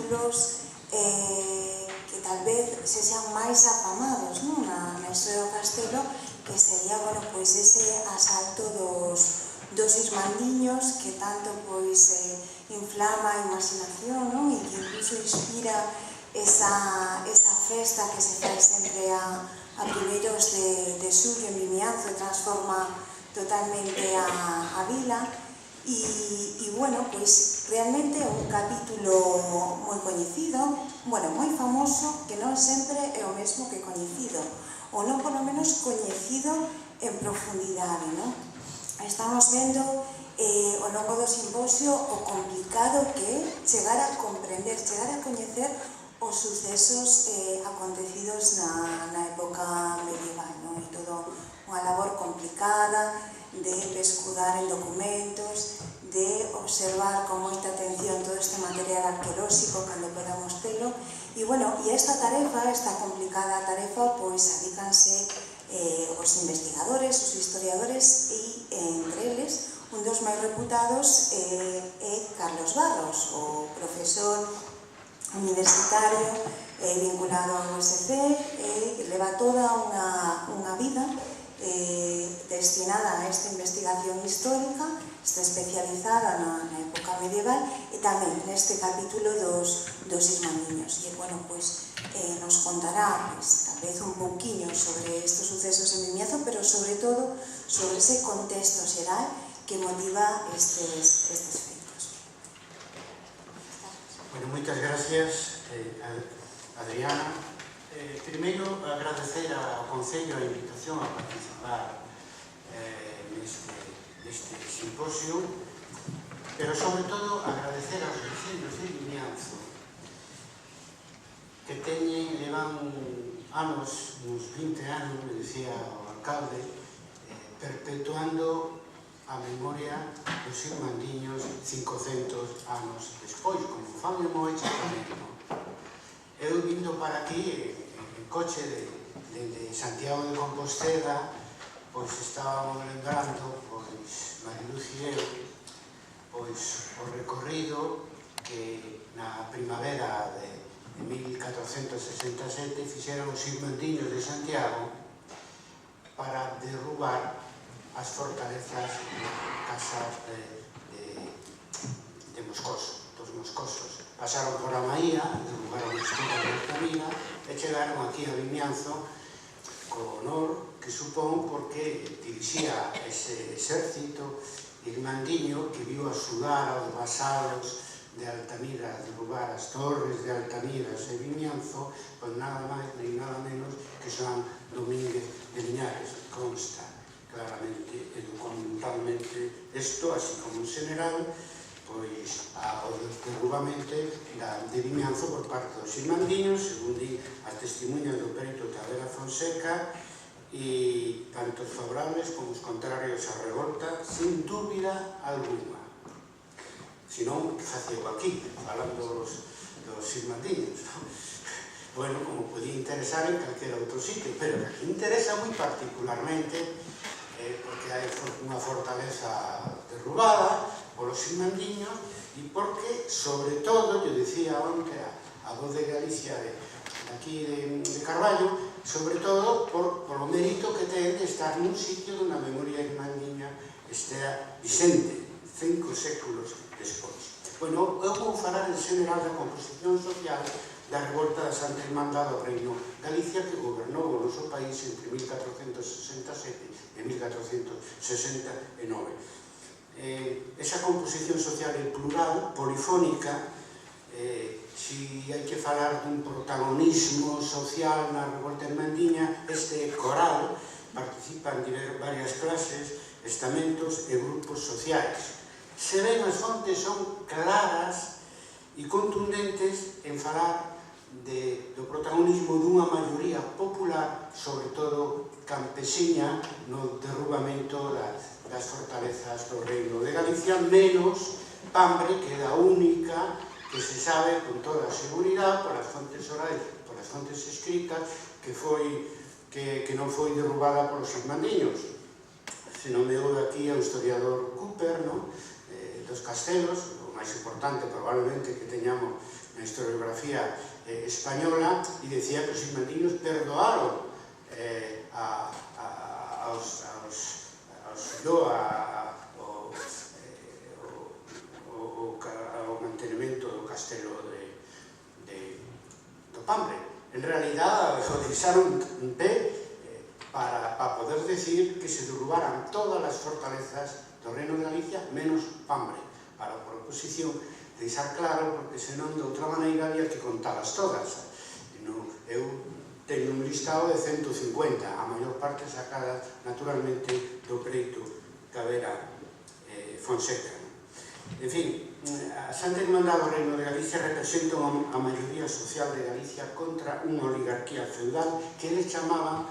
capítulos que tal vez se sean máis afamados na historia do castelo, que sería, bueno, pois ese asalto dos irmandiños que tanto pois inflama a imaginación, non? E que incluso inspira esa festa que se fai sempre a primeiros de xullo en Vimianzo e transforma totalmente a vila. E, bueno, pois realmente é un capítulo moi coñecido, bueno, moi famoso, que non sempre é o mesmo que coñecido, ou non polo menos coñecido en profundidade, non? Estamos vendo ao longo do simposio o complicado que é chegar a comprender, chegar a coñecer os sucesos acontecidos na época medieval, non? E todo unha labor complicada de pescudar en documentos, de observar con moita atención todo este material arqueolóxico cando podamos telo. E, bueno, e esta tarefa, esta complicada tarefa, pois adícanse os investigadores, os historiadores e, entre eles, un dos máis reputados é Carlos Barros, o profesor universitario vinculado ao USC, leva toda unha vida destinada a esta investigación histórica, está especializada na época medieval e tamén neste capítulo dos irmandiños. E, bueno, pois nos contará, tal vez un pouquiño sobre estes sucesos en Vimianzo, pero sobre todo sobre ese contexto xeral que motiva estes feitos. Bueno, moitas gracias, Adriana. Primeiro, agradecer ao Concello a invitación a participar neste simposio, pero sobre todo agradecer aos vecinos de Vimianzo que levan anos, uns 20 anos, me decía o alcalde, perpetuando a memoria dos irmandiños 500 anos despois, como fan en Moeche tamén. Eu vindo para aquí en coche de Santiago de Compostela, pois estábamos lembrando, pois Mariluz e eu, pois o recorrido que na primavera de 1467 fixeron os irmandiños de Santiago para derrubar as fortalezas casas de Moscoso, dos moscosos. Pasaron por a Maía, derrubaron os tiros de Altamira e chegaron aquí a Vimianzo co honor que supón porque dirixía ese exército irmandiño que viu axudar aos vasalos de Altamira a derrubar as torres de Altamira e Vimianzo, pois nada máis nem nada menos que Xoán Domínguez de Liñares. Consta claramente e documentalmente isto, así como en general, pois o derrubamento de Vimianzo por parte dos irmandiños, segundo as testemunhas do perito Tavera Fonseca, e tanto os favorables como os contrarios á revolta, sin dúbida alguna. Senón, que faceu aquí, falando dos irmandiños? Bueno, como podía interesar en calquera outro sitio, pero que aquí interesa moi particularmente porque hai unha fortaleza derrubada polos irmandiños e porque, sobre todo, yo decía onte a voz de Galicia de aquí de Carballo, sobre todo polo mérito que ten de estar nun sitio onde a memoria irmandiña estea vigente 5 séculos despois. Bueno, eu vou falar en general da composición social da revolta da Santa Irmandade do Reino Galicia que gobernou o noso país entre 1467 e 1469. Esa composición social é plural, polifónica, si hai que falar dun protagonismo social na revolta irmandiña, este coral participan varias clases, estamentos e grupos sociais. Se ven, as fontes son claras e contundentes en falar do protagonismo dunha maioría popular, sobre todo campesiña, no derrubamento das fortalezas do Reino de Galicia, menos Pambre, que é a única que se sabe con toda a seguridade polas fontes orais, polas fontes escritas, que non foi derrubada polos irmandiños. Se non me ouve aquí o historiador Cooper, dos castelos, o máis importante probablemente que teñamos na historiografía española, e decía que os irmandiños perdoaron ao mantenimento do castelo do Pambre. En realidad, o deixaron en pé para poder decir que se derrubaran todas as fortalezas do Reino de Galicia, menos Pambre, para por oposición deixar claro, porque senón de outra maneira había que contalas todas. Eu teño un listado de 150, a maior parte sacada naturalmente do preito Tavera Fonseca. En fin, a Santa Irmandade do Reino de Galicia representa a maioría social de Galicia contra unha oligarquía feudal que eles chamaban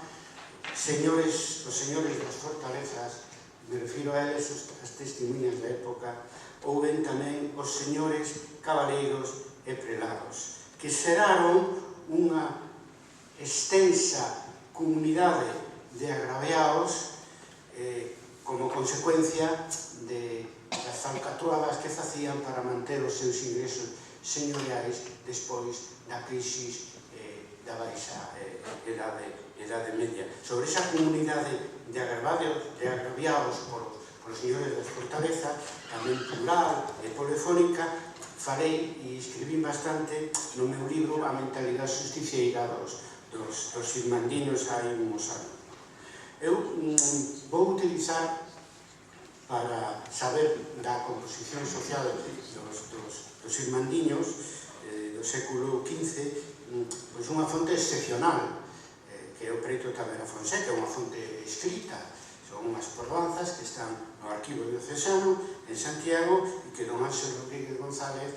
os señores das fortalezas, me refiro a eles as testemunhas da época, ou ben tamén os señores cabaleiros e prelados, que xeraron unha extensa comunidade de agraviados como consecuencia das falcatruadas que facían para manter os seus ingresos señoriais despois da crisis da baixa Edade Media. Sobre esa comunidade de agraviados por os señores das fortalezas, tamén plural e polifónica, falei e escribí bastante no meu libro A mentalidade justiciera dos irmandiños hai uns anos. Eu vou utilizar, para saber da composición social dos irmandiños do século XV, pois unha fonte excepcional, que é o preito Tavera Fonseca, unha fonte escrita. Son unhas probanzas que están no arquivo diocesano en Santiago e que don Ángel Rodríguez González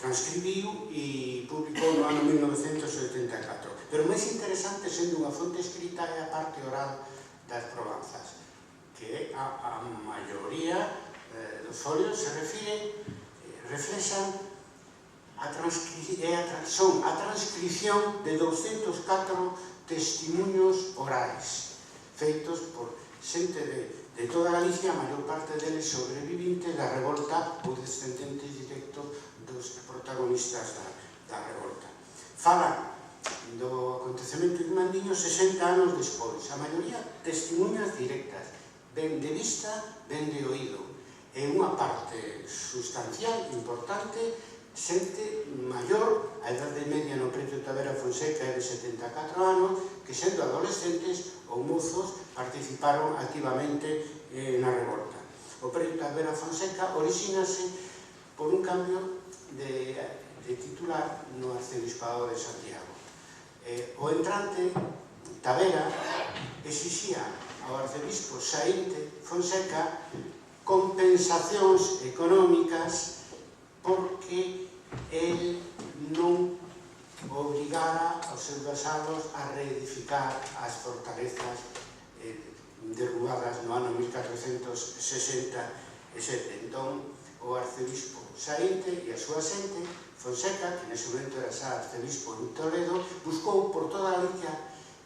transcribiu e publicou no ano 1974. Pero o máis interesante, sendo unha fonte escrita, é a parte oral das probanzas, que a maioría dos folios se reflexan son a transcripción de 204 testimonhos orais feitos por xente de toda Galicia, a maior parte deles sobrevivintes da revolta ou descendentes directos dos protagonistas da revolta. Falan do acontecemento irmandiño 60 anos despois, a maioría testemunhas directas, ben de vista, ben de oído, e unha parte sustancial, importante, xente maior, a Edade Media no preito Tavera Fonseca é de 74 anos, que sendo adolescentes ou mozos participaron activamente na revolta. O preito Tavera Fonseca orixínase por un cambio de titular no arcebispado de Santiago. O entrante Tavera exixía ao arcebispo saínte Fonseca compensacións económicas porque el non obrigara aos seus vasalos a reedificar as fortalezas derrubadas no ano 1467. Entón, o arcebispo saínte e a súa xente, Fonseca, que nese momento era xa arcebispo en Toledo, buscou por toda a Galicia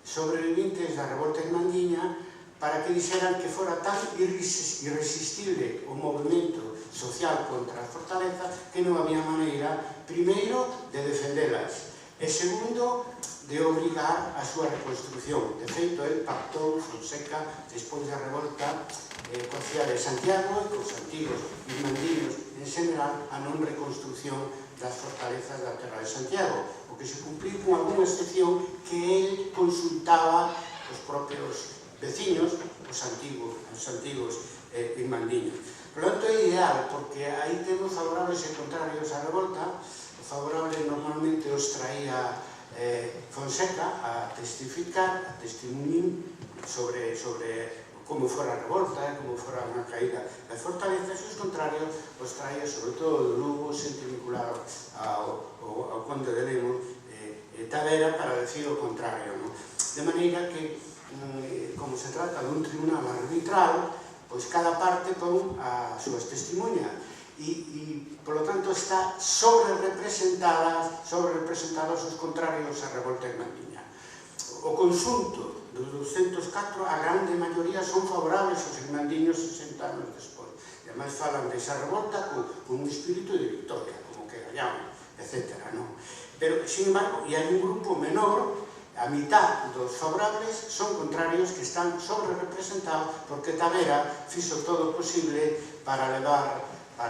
sobrevivintes da revolta irmandiña para que dixeran que fora tan irresistible o movimento social contra as fortalezas que non había maneira, primeiro, de defendelas e segundo, de obrigar a súa reconstrucción. De feito, el pactou Fonseca despois da revolta coa cidade de Santiago e cos antigos irmandiños en general a non reconstrucción das fortalezas da terra de Santiago, o que se cumpliu con algunha excepción que el consultaba os propios veciños, os antigos irmandiños. Por lo tanto, é ideal, porque aí temos favorables e contrarios á revolta. O favorable normalmente os traía Fonseca a testificar, a testimonio sobre como fora a revolta, como fora unha caída das fortalezas, e os contrarios os traía sobre todo do Lugo, xente vinculado ao conde de Lemos e Tavera, para decir o contrario. De maneira que, como se trata dun tribunal arbitral, pois cada parte pon as súas testemunhas e, polo tanto, está sobre-representados os contrarios á revolta irmandiña. O conxunto dos 204, a grande maioría son favorables aos irmandiños 60 anos despois. E ademais falan desa revolta con un espírito de victoria, como que era. Carallán, etc. Pero, sin embargo, e hai un grupo menor, a mitad dos favorables son contrarios que están sobre representados porque Tavera fixo todo o posible para levar a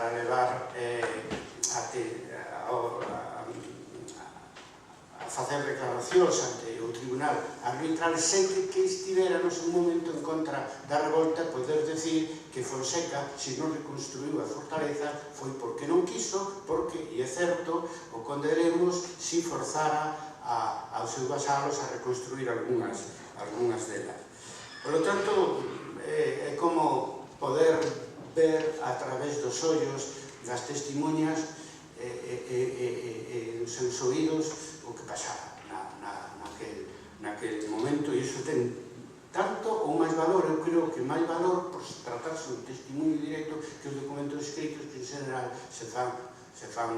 facer declaracións ante o tribunal arbitral sen que estivera no seu momento en contra da revolta, poder decir que Fonseca, se non reconstruiu a fortaleza, foi porque non quiso, porque, e é certo, o conde de Lemos si forzara aos seus vasalos a reconstruir algunhas delas. Por lo tanto, é como poder ver a través dos ollos das testemunhas e dos seus oídos o que pasaba naquele momento, e iso ten tanto ou máis valor, eu creo que máis valor por tratarse un testimonio directo que os documentos escritos que en general se fan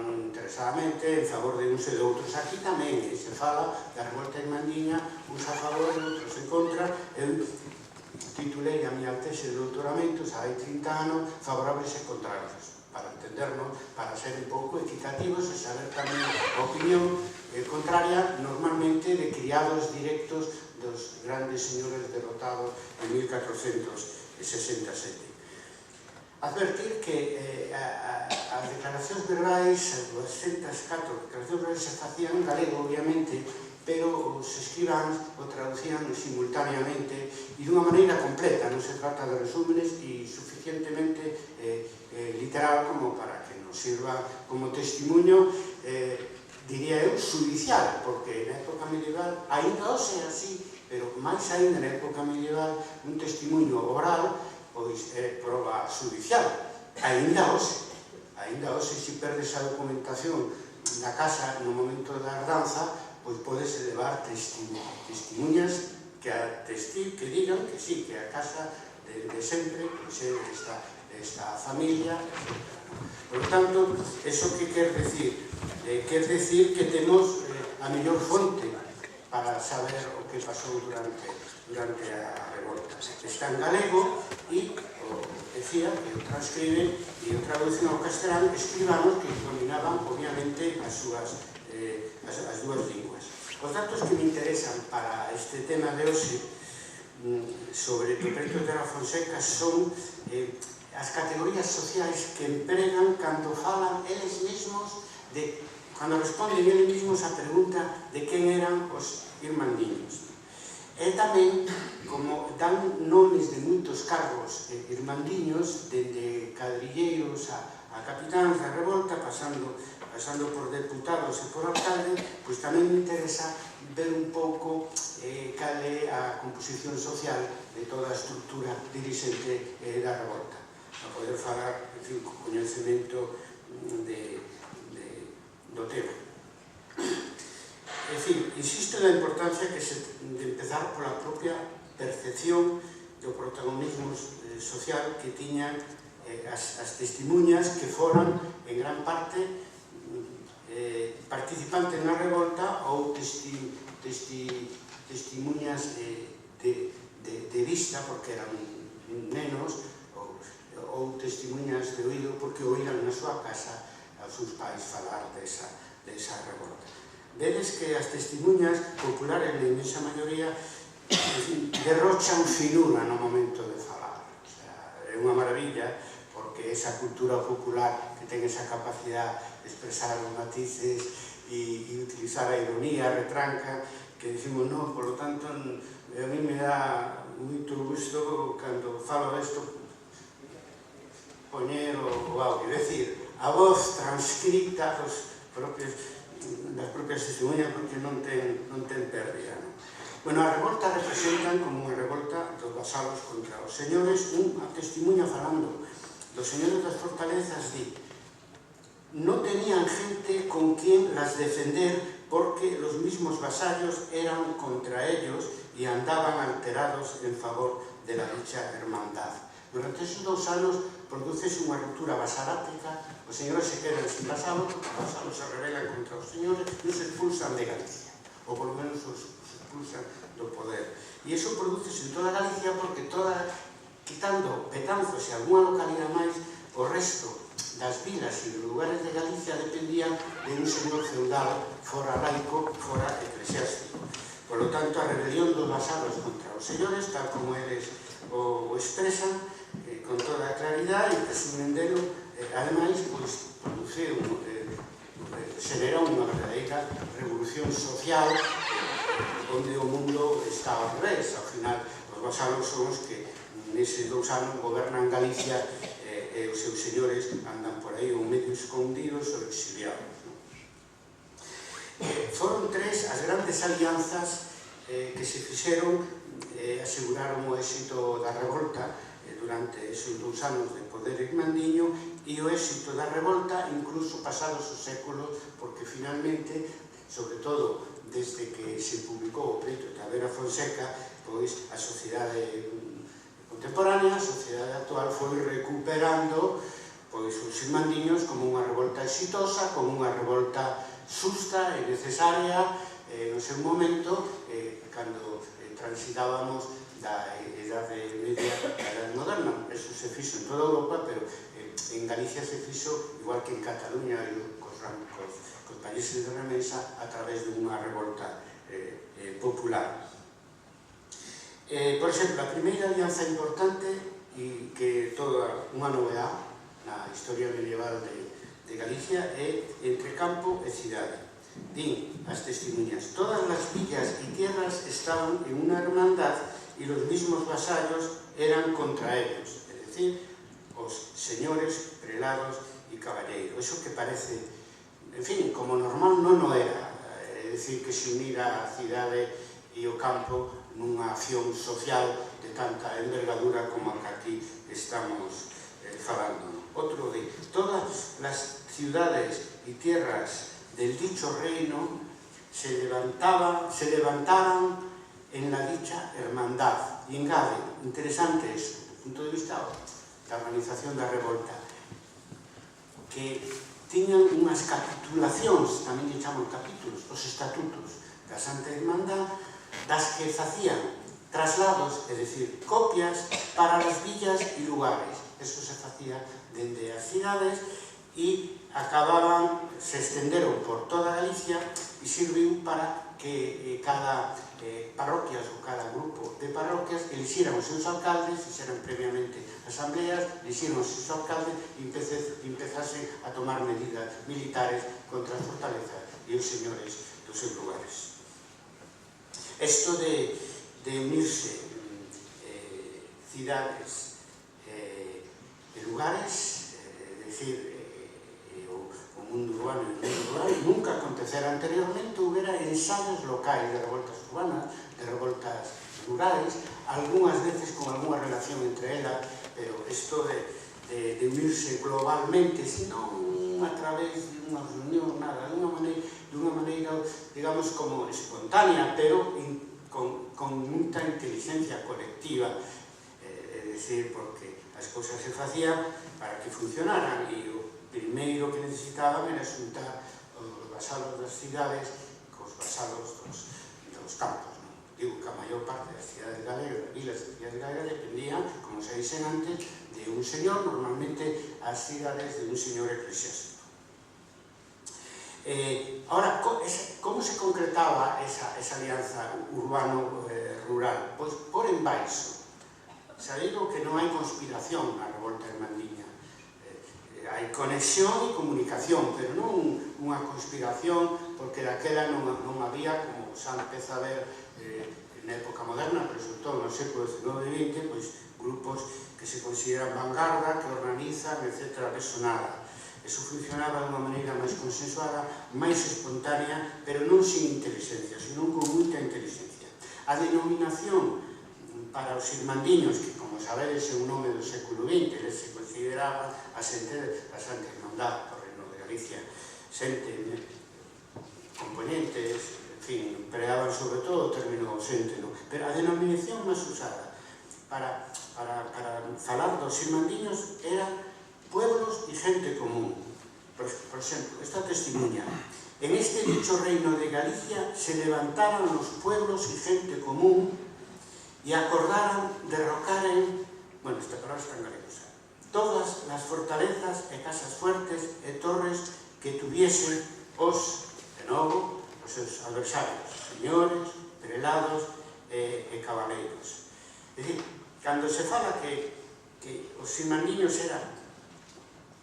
interesadamente en favor de uns e de outros. Aquí tamén se fala da revolta en Mandiña, uns a favor e outros en contra. Eu titulei a miña tese de doutoramento, xa hai 30 anos, favorables e contrarios, para entendernos, para ser un pouco equitativos e saber tamén a opinión contraria normalmente de criados directos dos grandes señores derrotados en 1467. Advertir que as declaracións verbais, as 204 declaracións verbais se facían en galego, obviamente, pero os escribáns o traducían simultaneamente e dunha maneira completa, non se trata de resúmenes e suficientemente literal como para que nos sirva como testimonio, diría eu, judicial, porque na época medieval, ainda hoxe é así, pero máis ainda na época medieval, un testimonio oral pois é proba judicial, ainda hoxe, se perdes a documentación na casa no momento da herdanza, pois podes elevar testimuñas que digan que sí, que a casa de sempre pois é desta familia, etc. Por lo tanto, eso que quer decir? Quer decir que temos a mellor fonte para saber o que pasou durante a revolta. Está en galego e, decía, que o transcriben e o traducen ao castelán escribanos que dominaban, obviamente, as dúas linguas. Os datos que me interesan para este tema de hoxe sobre Topeto de la Fonseca son as categorías sociais que empregan cando falan eles mesmos, cando responden eles mesmos a pregunta de quen eran os irmandiños. E tamén, como dan nomes de moitos cargos irmandiños, dende cadrilleiros a capitáns da revolta, pasando por deputados e por alcalde, pois tamén me interesa ver un pouco cal é a composición social de toda a estructura dirixente da revolta, a poder falar, en fin, con coñecemento do tema. En fin, insisto na importancia de empezar pola propia percepción do protagonismo social que tiñan as testimuñas que foran, en gran parte, participantes na revolta ou testimuñas de vista, porque eran nenos, ou testimuñas de oído, porque oíran na súa casa aos seus pais falar desa revolta. Vedes que as testimuñas populares, na inmensa maioría, derrochan finura no momento de falar. É unha maravilla, porque esa cultura popular que ten esa capacidade de expresar os matices e utilizar a ironía, a retranca, que decimos, non, por lo tanto, a mí me dá moito gusto cando falo desto poñer o audio, é dicir, a voz transcrita das propias testemunhas, porque non ten pérdida. Bueno, a revolta representan como unha revolta dos vasalos contra os señores. Unha testimuña falando dos señores das fortalezas di: non tenían gente con quien las defender porque los mismos vasallos eran contra ellos y andaban alterados en favor de la dicha hermandad. Durante esos 2 anos producese unha ruptura vasalática, os señores se quedan sin vasalos, os vasalos se rebelan contra os señores e os expulsan de Galicia, ou polo menos os expulsan do poder. E iso producese en toda Galicia porque quitando Betanzos e algunha localidade máis, o resto das vilas e dos lugares de Galicia dependían de un señor feudal, fora laico, fora eclesiástico. Por lo tanto, a rebelión dos vasalos contra os señores, tal como eles o expresan, con toda a claridade, e presumen delo, ademais, produciu, xerou unha verdadeira revolución social onde o mundo está ao revés. Ao final, os vasalos son os que neses 2 anos gobernan Galicia e os seus señores andan por aí ou medio escondidos ou exiliados. Foron 3 as grandes alianzas que se fixeron e aseguraron o éxito da revolta durante esos 2 anos de poder irmandiño e o éxito da revolta incluso pasados os séculos, porque finalmente, sobre todo desde que se publicou o pleito de Tavera Fonseca, pois a sociedade contemporánea, a sociedade actual, foi recuperando pois os irmandiños como unha revolta exitosa, como unha revolta xusta e necesaria no seu momento, cando transitábamos da Idade Media a Idade Moderna. Eso se fixo en toda Europa, pero en Galicia se fixo, igual que en Cataluña e cos países de remesa, a través dunha revolta popular. Por exemplo, a primeira alianza importante, e que toda unha novedade na historia medieval de Galicia, é entre campo e cidade. Din as testimonhas: todas las villas y tierras estaban en una hermandad y los mismos vasallos eran contra ellos, es decir, os señores, prelados e caballeiros. Eso que parece, en fin, como normal non o era, é dicir, que se unira a cidade e o campo nunha acción social de tanta envergadura como a que aquí estamos falando. Outro de todas las ciudades y tierras del dicho reino se levantaban en la dicha hermandad. E engade, interesante eso, do punto de vista da organización da revolta, que tiñan unhas capitulacións, tamén lle chaman capítulos, os estatutos da Santa Hermandad, das que facían traslados, é dicir, copias para as villas e lugares. Eso se facía dende as cidades e acababan, se estenderon por toda Galicia e sirviu para que cada parroquias ou cada grupo de parroquias elixieran os seus alcaldes, fixeran previamente asambleas, elixieran os seus alcaldes e empezasen a tomar medidas militares contra as fortalezas e os señores dos seus lugares. Isto de unirse cidades e lugares, é dicir, o mundo urbano e o mundo rural, nunca acontecera anteriormente. Houbera ensaios locais de revoltas urbanas, de revoltas rurales, algunhas veces con algunha relación entre elas, pero isto de unirse globalmente, senón a través de unha reunión, nada, de unha maneira, digamos, como espontánea, pero con moita inteligencia colectiva, é dicir, porque as cousas se facían para que funcionaran, e o primeiro que necesitaban era xuntar os vasalos das cidades cos vasalos dos campos. Digo que a maior parte das cidades galegas, das vilas e cidades galegas, dependían, como se dixen antes, de un señor, normalmente as cidades de un señor eclesiástico. Ahora, como se concretaba esa alianza urbano-rural? Pois por en baixo. Sabido que non hai conspiración na revolta hermandiña. Hai conexión e comunicación, pero non unha conspiración, porque daquela non había, como xa empeza a ver na época moderna, pero sobre todo no século XIX e XX, pois grupos que se consideran vanguarda, que organizan, etc. Eso nada. Eso funcionaba de unha maneira máis consensuada, máis espontánea, pero non sin inteligencia, senón con moita inteligencia. A denominación para os irmandiños, que, como sabedes, é un nome do século XX, eles se consideraban a Santa Hermandad do Reino de Galicia, xente, componentes, en fin, empregaban sobre todo o término xente, pero a denominación máis usada para falar dos irmandiños era pueblos e gente común. Por exemplo, esta testimonha: en este dicho reino de Galicia se levantaron los pueblos y gente común y acordaron derrocar en... Bueno, esta palabra está en galego, todas as fortalezas e casas fuertes e torres que tuviesen os, de novo, os seus adversarios, señores, prelados e cabaleiros. É dicir, cando se fala que os irmandiños eran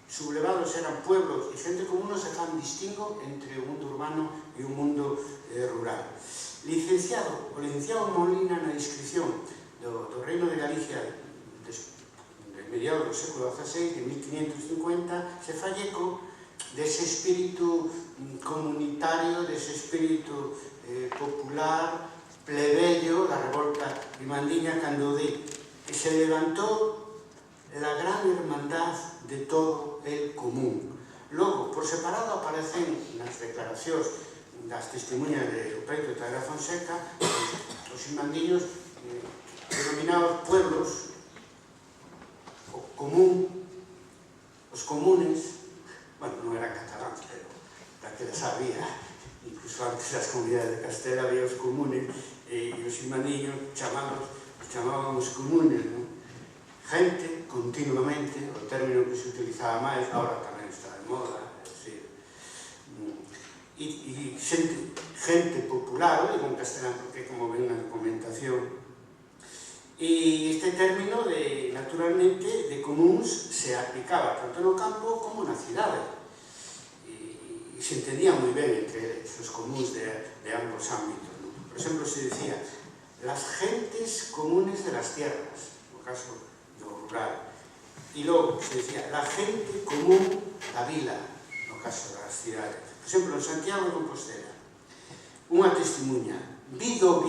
sublevados, eran pueblos e xente común, non se fan distingo entre o mundo urbano e o mundo rural. O licenciado Molina, na inscripción do Reino de Galicia de mediados do século XVI, de 1550, se fai eco dese espírito comunitario, dese espírito popular, plebeyo, da revolta irmandiña, cando di que se levantou la gran hermandad de todo el común. Logo, por separado, aparecen nas declaracións das testemunhas de Peito e Tagra Fonseca os irmandiños denominados pueblos, o común, os comunes, bueno, non eran cataláns, pero daquela sabía, incluso antes das comunidades de Castela había os comunes, e os irmandiños chamábamos comunes, non? Gente, continuamente, o término que se utilizaba máis, agora tamén está de moda, e gente popular, o digo en castelán porque como ven na documentación, e este término, naturalmente, de comuns se aplicaba tanto no campo como na cidade, e se entendía moi ben entre os comuns de ambos ámbitos. Por exemplo, se decía las gentes comunes de las tierras, no caso rural. E logo se decía la gente común da vila, no caso das cidades. Por exemplo, en Santiago de Compostela, unha testemunha vio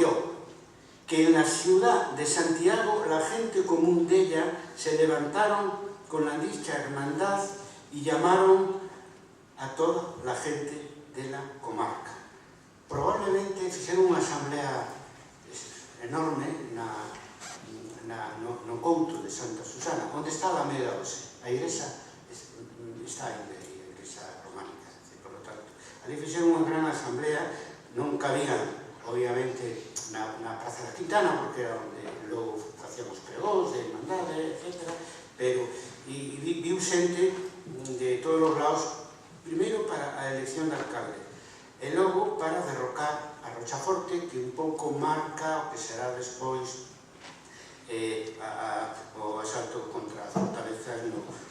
que en la ciudad de Santiago la gente común de ella se levantaron con la dicha hermandad y llamaron a toda la gente de la comarca. Probablemente fixeron unha asamblea enorme no couto de Santa Susana, onde está a Alameda hoxe. A igrexa está ainda aí, a igrexa románica. Por lo tanto, ali fixeron unha gran asamblea, non cabían, obviamente, na Praza da Quintana, porque era onde logo facíamos pregóns de hermandade, etc. Pero viu xente de todos os lados, primeiro para a elección de alcalde, e logo para derrocar a Rochaforte, que un pouco marca o que será despois o asalto contra as fortalezas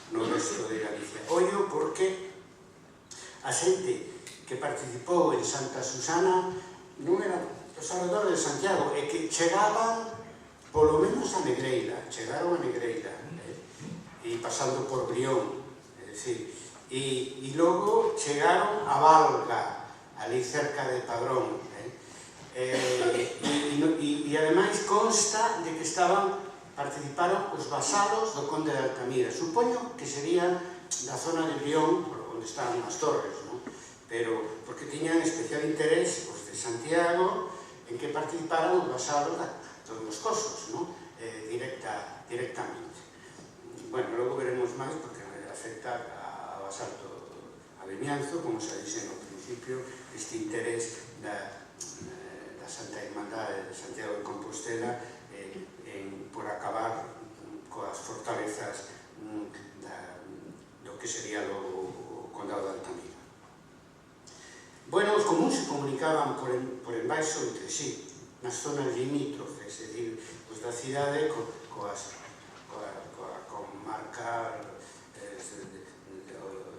no resto de Galicia. Ollo porque a xente que participou en Santa Susana non eran os alrededores de Santiago, e que chegaban polo menos a Negreira, chegaron a Negreira, e pasando por Brión, é dicir, e logo chegaron a Valga, ali cerca de Padrón, e ademais consta de que participaron os vasalos do conde de Altamira. Supoño que serían da zona de Brión, onde estaban as torres, pero porque tiñan especial interés os de Santiago en que participaran os vasalos dos moscosos, directamente. Bueno, logo veremos máis porque afecta ao asalto a Vimianzo, como se dixe no principio, este interés da Santa Irmandade de Santiago de Compostela por acabar coas fortalezas do que sería o Condado de Altamira. Bueno, os comuns se comunicaban por embaixo entre sí, nas zonas limítrofes, é dicir, os da cidade coa comarca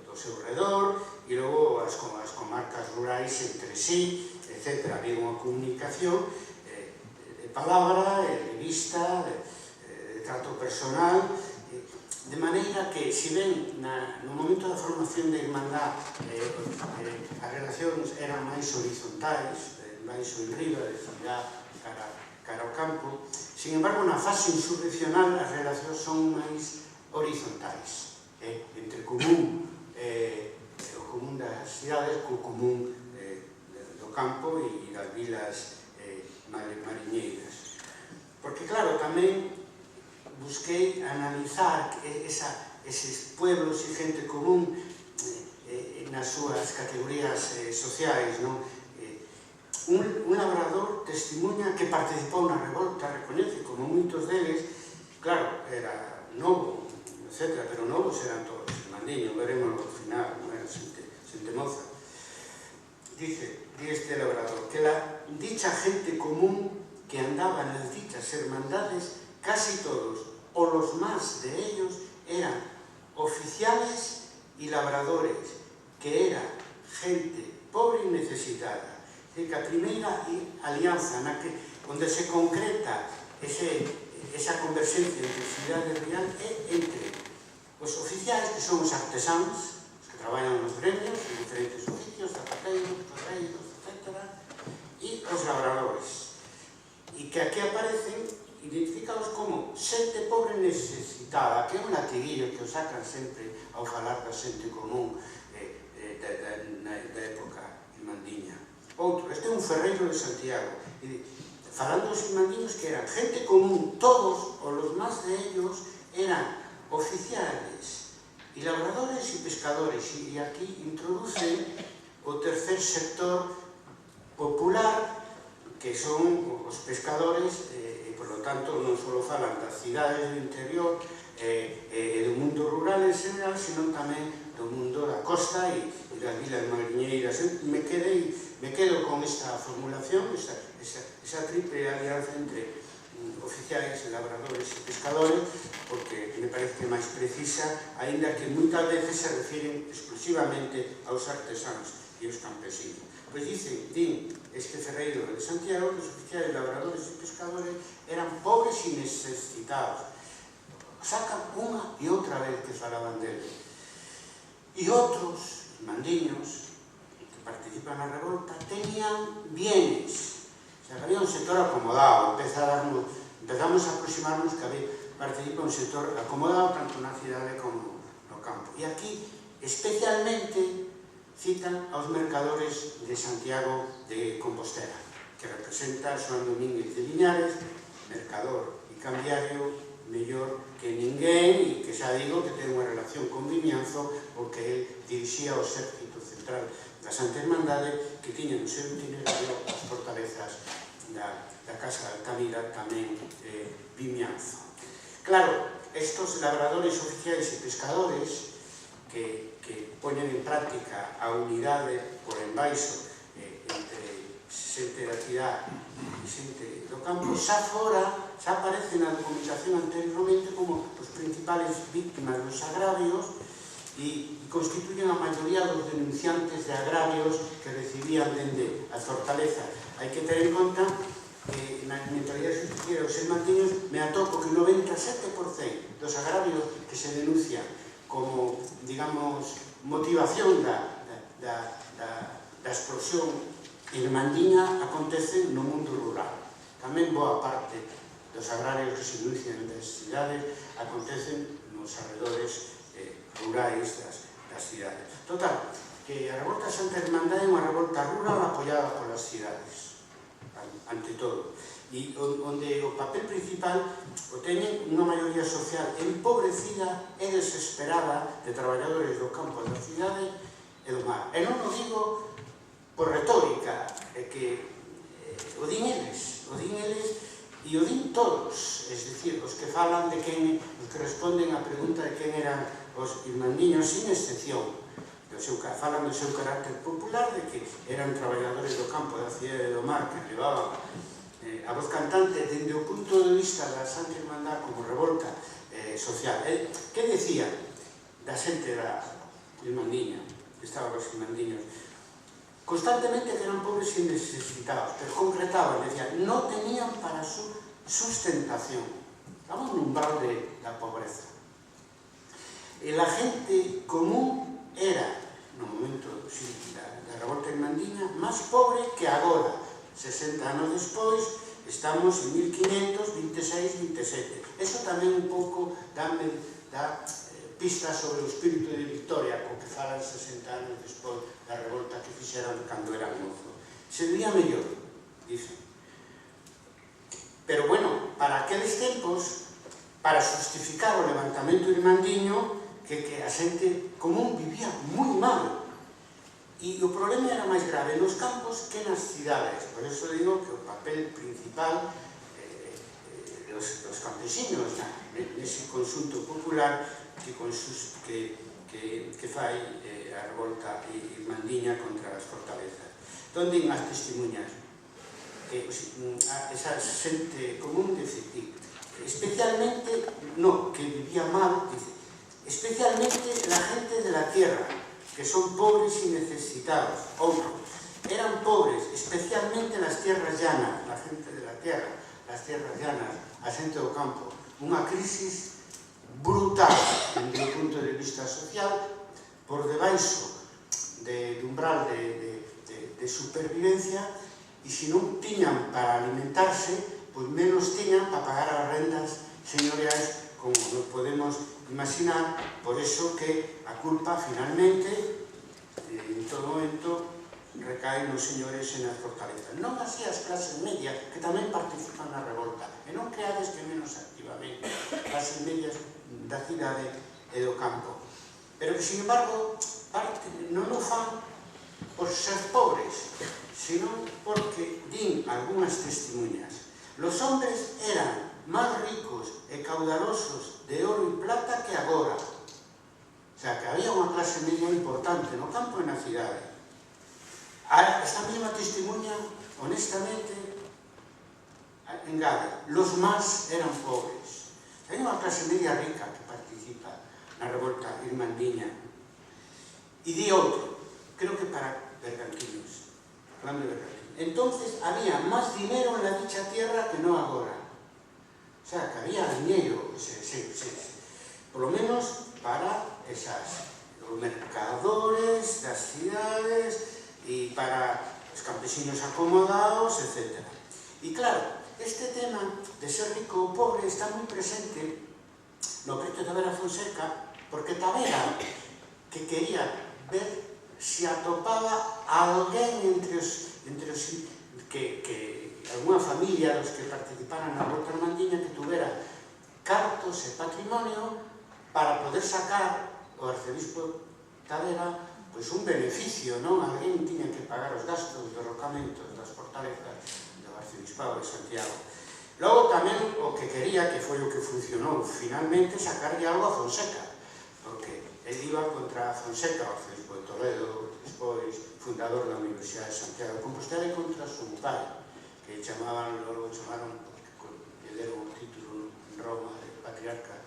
do seu redor, e logo as comarcas rurais entre sí, etc. Había unha comunicación de palabra, de vista, de trato personal, de maneira que, se ben no momento da formación da Irmandad as relacións eran máis horizontais, máis enriba, de cidade cara ao campo, sin embargo, na fase insurreccional as relacións son máis horizontais, entre común, o común das cidades co común do campo e das vilas mariñeiras. Porque, claro, tamén busquei analizar eses pueblos e xente común nas súas categorías sociais. Un labrador testimonha que participou na revolta, recoñece, como moitos deles, claro, era novo, etc. Pero novos eran todos irmandiños, veremos ao final, non era xente moza. Dice este labrador que la dicha gente común que andaba en las dichas hermandades, casi todos, o los más de ellos, eran oficiales y labradores, que era gente pobre y necesitada. Que a primeira alianza onde se concreta esa conversencia entre cidade real é entre os oficiais, que son os artesáns, os que traballan nos gremios, en diferentes oficios, zapateiros, torreiros, etc., e os labradores. E que aquí aparecen identificados como xente pobre necesitada, que é un latiguillo que o sacan sempre ao falar da xente común da época irmandiña. Outro, este é un ferreiro de Santiago, falando dos irmandiños que eran gente común, todos, ou los más de ellos, eran oficiales y labradores y pescadores, y aquí introducen o tercer sector popular, que son os pescadores, e por lo tanto non só falan das cidades do interior e do mundo rural en general, sino tamén do mundo da costa e das vilas mariñeiras. Me quedo con esta formulación, esa triple alianza entre oficiais, labradores e pescadores, porque me parece máis precisa, aínda que moitas veces se refiren exclusivamente aos artesanos e aos campesinos. Pois din este ferreiro de Santiago que os oficiais, labradores e pescadores eran pobres e necesitados. Sacan unha e outra vez que falaban dele. E outros irmandiños que participan na revolta tenían bienes. O sea, había un sector acomodado. Empezamos a aproximarnos que participa un sector acomodado tanto na cidade como no campo. E aquí, especialmente, citan aos mercadores de Santiago de Compostela, que representa Xoán Domínguez de Liñares, mercador e cambiario mellor que ninguén, e que xa digo que ten unha relación con Vimianzo, porque el dirixía o exército central da Santa Hermandade, que tiña no seu itinerario as fortalezas da Casa de Altamira, tamén Vimianzo. Claro, estos labradores oficiais e pescadores que poñen en práctica a unidade por embaixo entre xente da cidade e xente do campo, xa aparece na documentación anteriormente como os principales víctimas dos agravios e constituyen a maioría dos denunciantes de agravios que recibían dende a fortaleza. Hai que ter en conta que na mentalidade justiciera os irmandiños me atopo que o 97% dos agravios que se denuncian como, digamos, motivación da explosión irmandiña acontece no mundo rural. Tamén boa parte dos agrarios que se denuncian das cidades acontecen nos arredores rurais das cidades. Total, que a revolta de Santa Hermandade é unha revolta rural apoiada polas cidades, ante todo, e onde o papel principal o teñen unha maioría social empobrecida e desesperada de traballadores do campo da cidade e do mar. E non o digo por retórica, é que o din eles e o din todos, es dicir, os que falan de quen, os que responden á pregunta de quen eran os irmandiños, sin excepción, falan do seu carácter popular, de que eran traballadores do campo da cidade e do mar, que levaban a voz cantante dende o punto de vista da Santa Hermandad como revolta social. Que decía da xente da irmandiña, que estaba cos irmandiños? Constantemente que eran pobres e necesitados, pero concretaban, decían, non tenían para su sustentación. Estaban nun umbral da pobreza. E la gente común era, no momento da revolta irmandiña, máis pobre que agora. 60 anos despois, estamos en 1526-27. Eso tamén un pouco dá pistas sobre o espírito de Victoria, co que falan 60 anos despois da revolta que fixeron cando eran mozo. Se vivía mellor, dicen. Pero bueno, para aqueles tempos, para justificar o levantamento irmandiño, que a xente común vivía moi mal. E o problema era máis grave nos campos que nas cidades. Por eso digo que o papel principal os campesinos nese consunto popular que fai a revolta irmandiña contra as fortalezas. Donde en as testemunhas esa xente común especialmente, no, que vivía mal, especialmente la gente de la tierra, que son pobres y necesitados, outros. Eran pobres, especialmente las tierras llanas, la gente de la tierra, las tierras llanas, a xente do campo. Unha crisis brutal, desde o punto de vista social, por debaixo do umbral de supervivencia, e se non tiñan para alimentarse, pois menos tiñan para pagar as rendas señoriais, como nos podemos imaginar. Por eso que a culpa, finalmente, en todo momento, recae nos señores e nas fortalezas. Non así as clases medias, que tamén participan na revolta, e non creades que menos activamente clases medias da cidade e do campo. Pero que, sin embargo, non o fan por ser pobres, sino porque din algunhas testemunhas. Los hombres eran máis ricos e caudalosos de oro e plata que agora. O sea, que había unha clase media importante no campo e na cidade. Esta mesma testemunha, honestamente, engade, los más eran pobres. Hai unha clase media rica que participa na revolta irmandiña. E di outro, creo que para bergantinos, hablando de bergantinos. Entonces había más dinero en la dicha tierra que no agora. O sea, que había dinero, por lo menos para los mercadores das cidades e para os campesinos acomodados, etc. E claro, este tema de ser rico ou pobre está moi presente no preto de Tavera Fonseca, porque Tavera, que quería ver se atopaba alguén entre os que alguna familia dos que participaran na revolta irmandiña que tuvera cartos e patrimonio para poder sacar o arcebispo Tavera pois un beneficio, non? Alguén tiña que pagar os gastos dos derrocamentos das fortalezas do arcebispado de Santiago. Logo tamén o que quería, que foi o que funcionou finalmente, sacarlle algo a Fonseca, porque ele iba contra Fonseca, o arcebispo de Toledo, despois fundador da Universidade de Santiago de Compostela, e contra o seu pai, que chamaron, porque lle deron o título en Roma de patriarca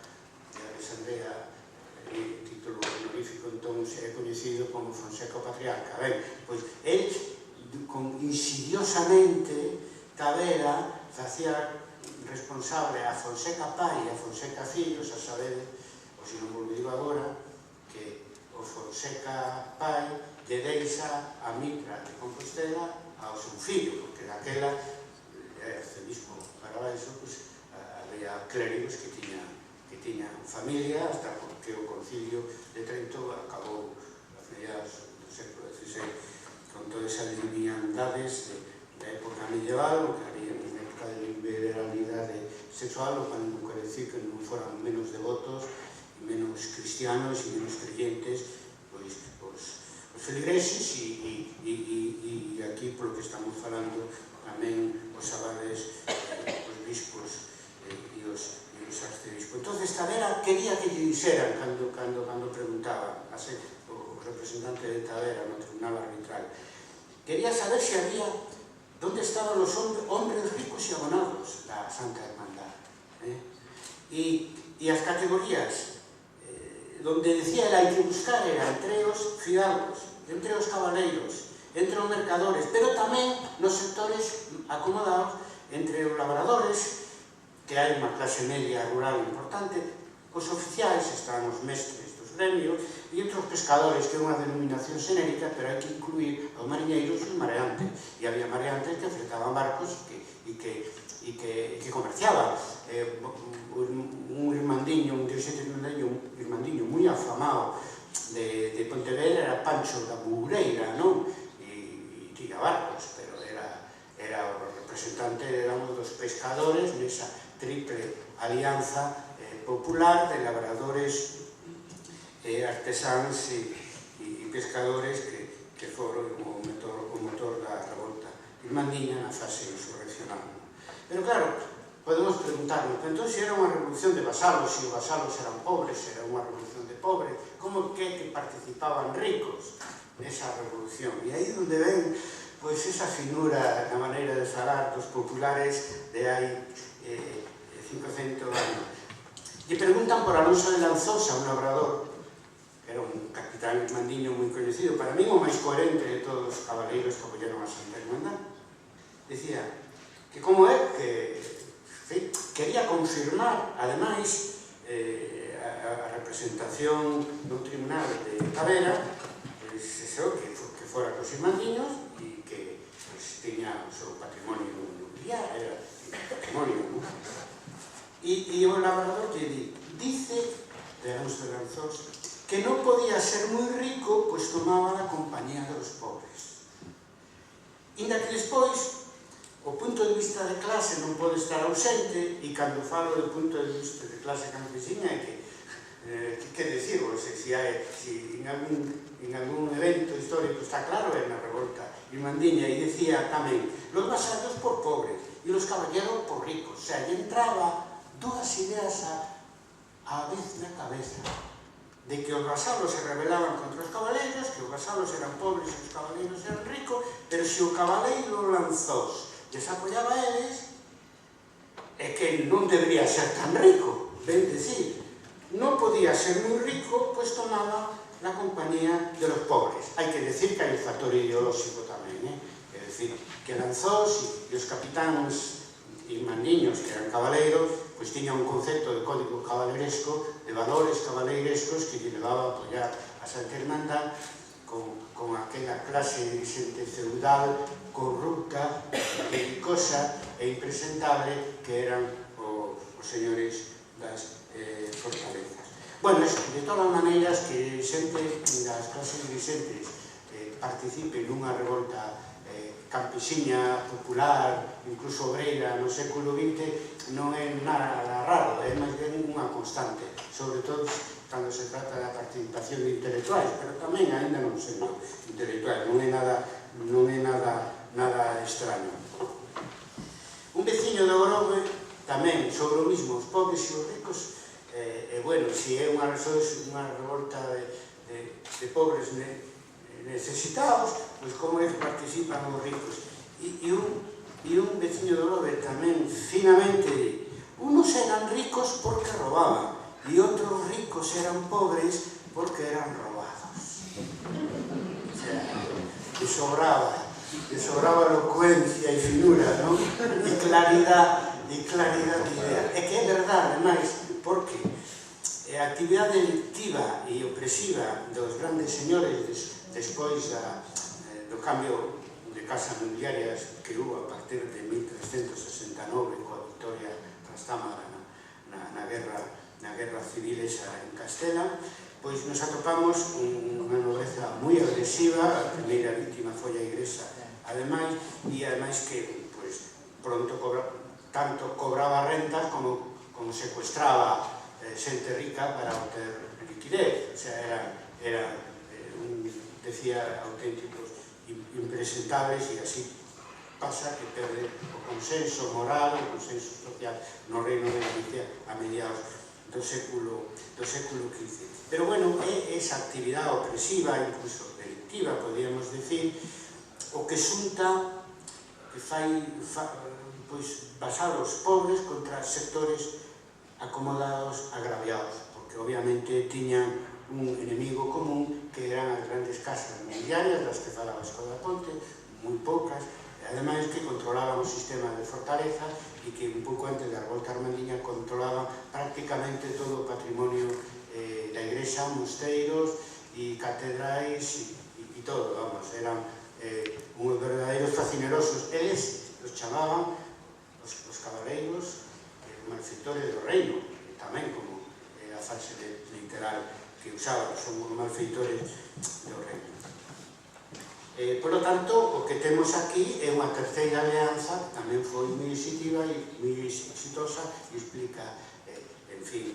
de Alexandria, e título honorífico, entón é coñecido como Fonseca o Patriarca. Ben, pois, el, insidiosamente, Tavera facía responsable a Fonseca pai e a Fonseca fillos, a saber, ou se non vos digo agora, que o Fonseca pai lle deixa a mitra de Compostela ao seu fillo, porque daquela arcebispo para baixo, había clérigos que tiñan familia, hasta que o concilio de Trento acabou a mediados do século XVI con todas esas liviandades da época medieval, o que había na época de liberalidade sexual, o que non quere decir que non foran menos devotos, menos cristianos e menos creyentes, pois os feligreses, e aquí polo que estamos falando tamén os abades, os bispos e os arcebispos. Entón, Tavera quería que lle dixeran, cando preguntaba o representante de Tavera no tribunal arbitral, quería saber se había onde estaban os hombres ricos e abonados da Santa Hermandad. E as categorías donde decía hai que buscar era entre os fidalgos, entre os cabaleiros, entre os mercadores, pero tamén nos sectores acomodados, entre os labradores, que hai unha clase media rural importante, os oficiais, están os mestres dos gremios, e outros pescadores, que é unha denominación xenérica, pero hai que incluir os mariñeiros e os mareantes. E había mareantes que fletaban barcos e que comerciaban. Un irmandiño, un dirixente irmandiño moi afamado de Pontevedra era Pancho da Moureira, non? E tira barcos, pero era o representante, digamos, dos pescadores nesa triple alianza popular de labradores, artesáns e pescadores que foron o motor da revolta irmandiña na fase insurreccional. Pero claro, podemos preguntarnos, entón, se era unha revolución de vasalos, se os vasalos eran pobres, era unha revolución de pobres, como que participaban ricos nesa revolución? E aí onde ven, pois, esa finura na maneira de falar dos populares de hai 500 anos. Lle preguntan por Alonso de Lanzosa, un labrador, que era un capitán irmandiño moi coñecido, para mí o máis coherente de todos os cabaleiros que apoyaron a Santa Irmandad. Decía que como é que quería confirmar, ademais, a representación do tribunal de Tavera, que fora cos irmandiños e que tiña o seu patrimonio nuclear, era patrimonio, non? E o labrador lle dice, de Alonso de Lanzosa, que non podía ser moi rico, pois tomaba a compañía dos pobres. Inda que despois, o punto de vista de clase non pode estar ausente, e cando falo do punto de vista de clase campesina é que decir, se en algún evento histórico está claro, é na revolta irmandiña, e decía tamén, los vasallos por pobres e los caballeros por ricos. O sea, lle entraba dúas ideas a vez na cabeza, de que os vasalos se rebelaban contra os cabaleiros, que os vasalos eran pobres e os cabaleiros eran ricos, pero se o cabaleiro Lanzós les apoyaba a eles, é que non debería ser tan rico, ben decir, non podía ser moi rico, pois tomaba la compañía de los pobres. Hai que decir que hai un factor ideolóxico tamén, é dicir, que Lanzós e os capitáns irmandiños, que eran cabaleiros, pois tiñan un concepto de código cabaleiresco, de valores cabaleirescos que lle levaba a apoiar a Santa Irmandad con aquela clase dirigente feudal, corrupta, belicosa e impresentable que eran os señores das fortalezas. Bueno, de todas maneiras, que sempre das clases dirigentes participen nunha revolta campesiña, popular, incluso obreira no século XX, non é nada raro, é máis ben unha constante, sobre todo cando se trata da participación de intelectuais, pero tamén ainda non sendo intelectuais, non é nada extraño. Un veciño de Ogrove, tamén sobre o mismo, os pobres e os ricos, bueno, se é unha revolta de pobres necesitados, pois como é que participan os ricos. E un veciño de Ogrove tamén finamente di, unos eran ricos porque robaban e outros ricos eran pobres porque eran robados. O sea, que sobraba elocuencia e finura, non? E claridade de idea. É que é verdade, ademais, porque a actividade delictiva e opresiva dos grandes señores despois do cambio de casas nobiliarias que hubo a partir de 1369 coa victoria trastámara na guerra civil esa en Castela, pois nos atopamos unha nobreza moi agresiva, a primeira víctima foi a Igrexa, ademais que pronto tanto cobraba rentas como secuestraba xente rica para obter liquidez, o sea, decía auténticos impresentables, e así pasa que perde o consenso moral, o consenso social no Reino de Galicia a mediados do século XV. Pero, bueno, é esa actividade opresiva, incluso delictiva, podíamos decir, o que xunta, que fai basar os pobres contra sectores acomodados, agraviados, porque obviamente tiñan un enemigo común que eran as grandes casas nobiliarias das que falaba Escoda Ponte, moi poucas, e ademais que controlaban o sistema de fortaleza e que un pouco antes da revolta armandiña controlaban prácticamente todo o patrimonio da Igrexa, mosteiros e catedrais e todo, vamos, eran uns verdadeiros facinerosos. Eles os chamaban os cabaleiros malfeitores do reino, tamén como a frase literal que usaban, son os malfeitores do reino. Por lo tanto, o que temos aquí é unha terceira alianza que tamén foi moi exitosa e explica, en fin,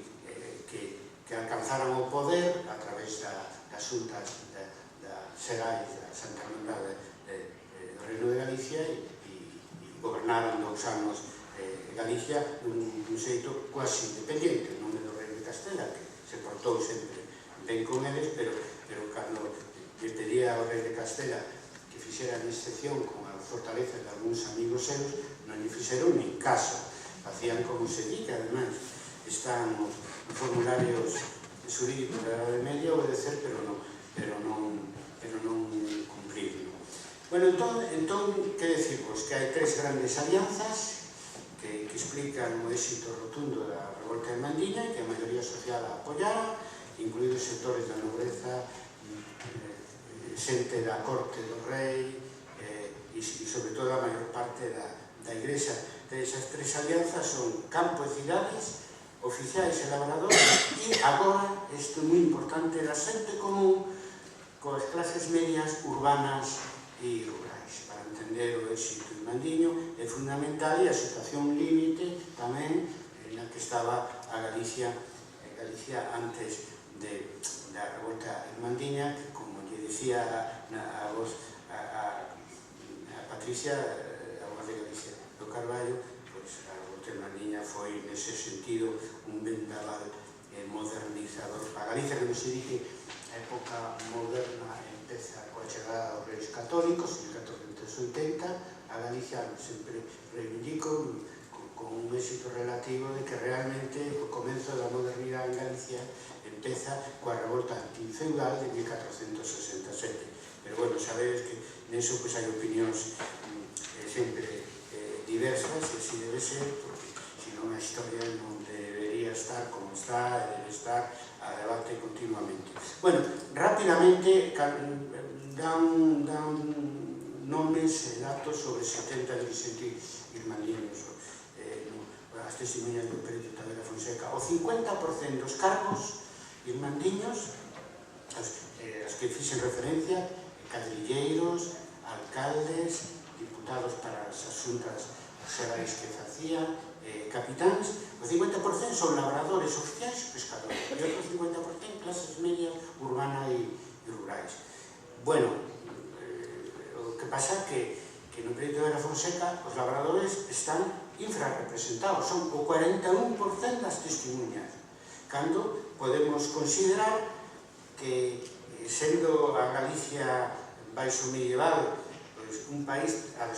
que alcanzaran o poder a través das xuntas xerais da Santa Irmandade do Reino de Galicia e gobernaran 2 anos Galicia dun xeito quasi independiente, en nome do rei de Castela, que se portou sempre ben con eles, pero cando lle pedía ao rei de Castela que fixeran excepción con a fortaleza de algúns amigos seus, non lle fixeron nin caso, facían como se di, que ademais están os formularios xurídicos da Edade Media, obedecer, pero non cumprir. Bueno, entón, que decirvos? Que hai tres grandes alianzas que explican o éxito rotundo da revolta de Mandiña e que a maioría social a apoyara, incluídos sectores da nobreza, xente da corte do rei e, sobre todo, a maior parte da igrexa. Esas tres alianzas son campo e cidades, oficiais e labradores, e agora, isto é moi importante, da xente común coas clases medias urbanas e rurais. Para entender o éxito de Mandiño é fundamental, e a situación límite tamén na que estaba a Galicia antes da revolta en Mandiña, que, como lle dicía a Patricia, a voz de Galicia do Carballo, pois a revolta en Mandiña foi, nese sentido, un vendaval modernizador para Galicia, que non se dice a época moderna empeza coa chegada aos reis católicos, en 1480, a Galicia sempre reivindico con un éxito relativo de que realmente o comenzo da modernidade en Galicia empeza coa revolta antifeudal de 1467. Pero, bueno, sabedes que neso hai opinións sempre diversas, e así debe ser, porque senón a historia non debería estar como está, e debe estar a debate continuamente. Bueno, rápidamente dan nomes e datos sobre 70 dirigentes irmandiños, as testemunhas do perito Tavera Fonseca. O 50% dos cargos irmandiños, as que fixen referencia, cadrilleiros, alcaldes, diputados para as asuntas xerais que facían, capitáns, o 50% son labradores oficiais e pescadores, e outro 50% clases medias, urbana e rurais. Bueno, o que pasa que no perito Tavera Fonseca os labradores están infrarrepresentados, son o 41% das testemunhas, cando podemos considerar que, sendo a Galicia baixo medieval un país en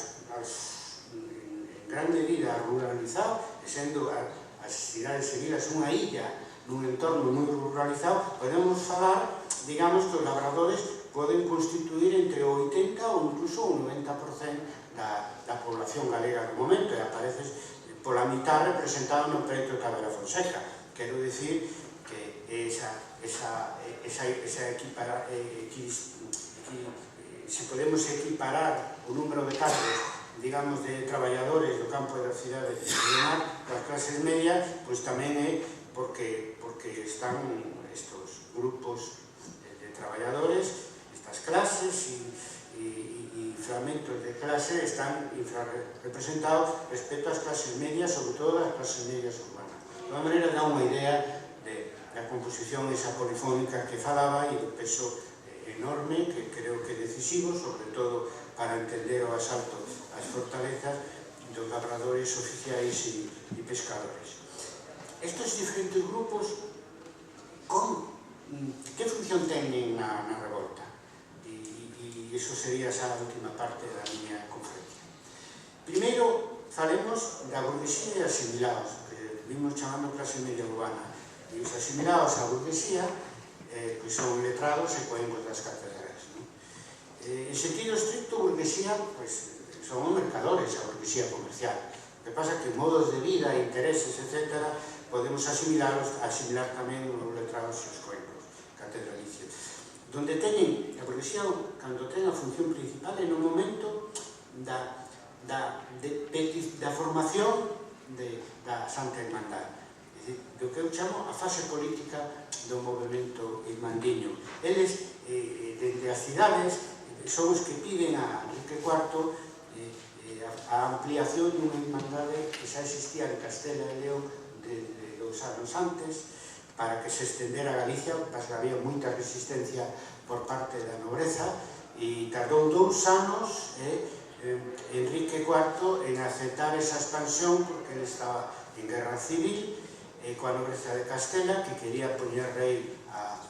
gran medida ruralizado, e sendo as cidades seguidas unha illa nun entorno moi ruralizado, podemos falar, digamos, que os labradores poden constituir entre o 80 ou incluso o 90% da población galega no momento, e aparece pola mitad representado no perito Tavera Fonseca. Quero dicir que se podemos equiparar o número de cargos, digamos, de traballadores do campo da cidade de Mar das clases medias, pois tamén é porque están estes grupos de traballadores, estas clases e fragmentos de clase están infrarrepresentados respecto ás clases medias, sobre todo as clases medias urbanas. De toda maneira, dá unha idea da composición esa polifónica que falaba e do peso enorme, que creo que é decisivo, sobre todo para entender o asalto ás fortalezas dos labradores oficiais e pescadores. Estes diferentes grupos, que función teñen na revolta? E iso sería xa a última parte da miña conferencia. Primeiro, falemos da burguesía e asimilados, que vimos chamando clase media urbana. E os asimilados á burguesía pois son letrados e coencos das catedrais. En sentido estricto, burguesía son os mercadores, a burguesía comercial. O que pasa é que modos de vida, intereses, etc., podemos asimilar tamén os letrados e os coencos catedralicios. Donde teñen a burguesía, cando ten a función principal, é no momento da formación da Santa Irmandade. Do que eu chamo a fase política do movimento irmandiño. Eles, dende as cidades, son os que piden a Enrique IV a ampliación dunha irmandade que xa existía en Castela e León de 2 anos antes, para que se estendera a Galicia, porque había moita resistencia por parte da nobreza, e tardou 2 anos, Enrique IV en aceptar esa expansión porque ele estaba en guerra civil coa nobreza de Castela, que quería poñer rei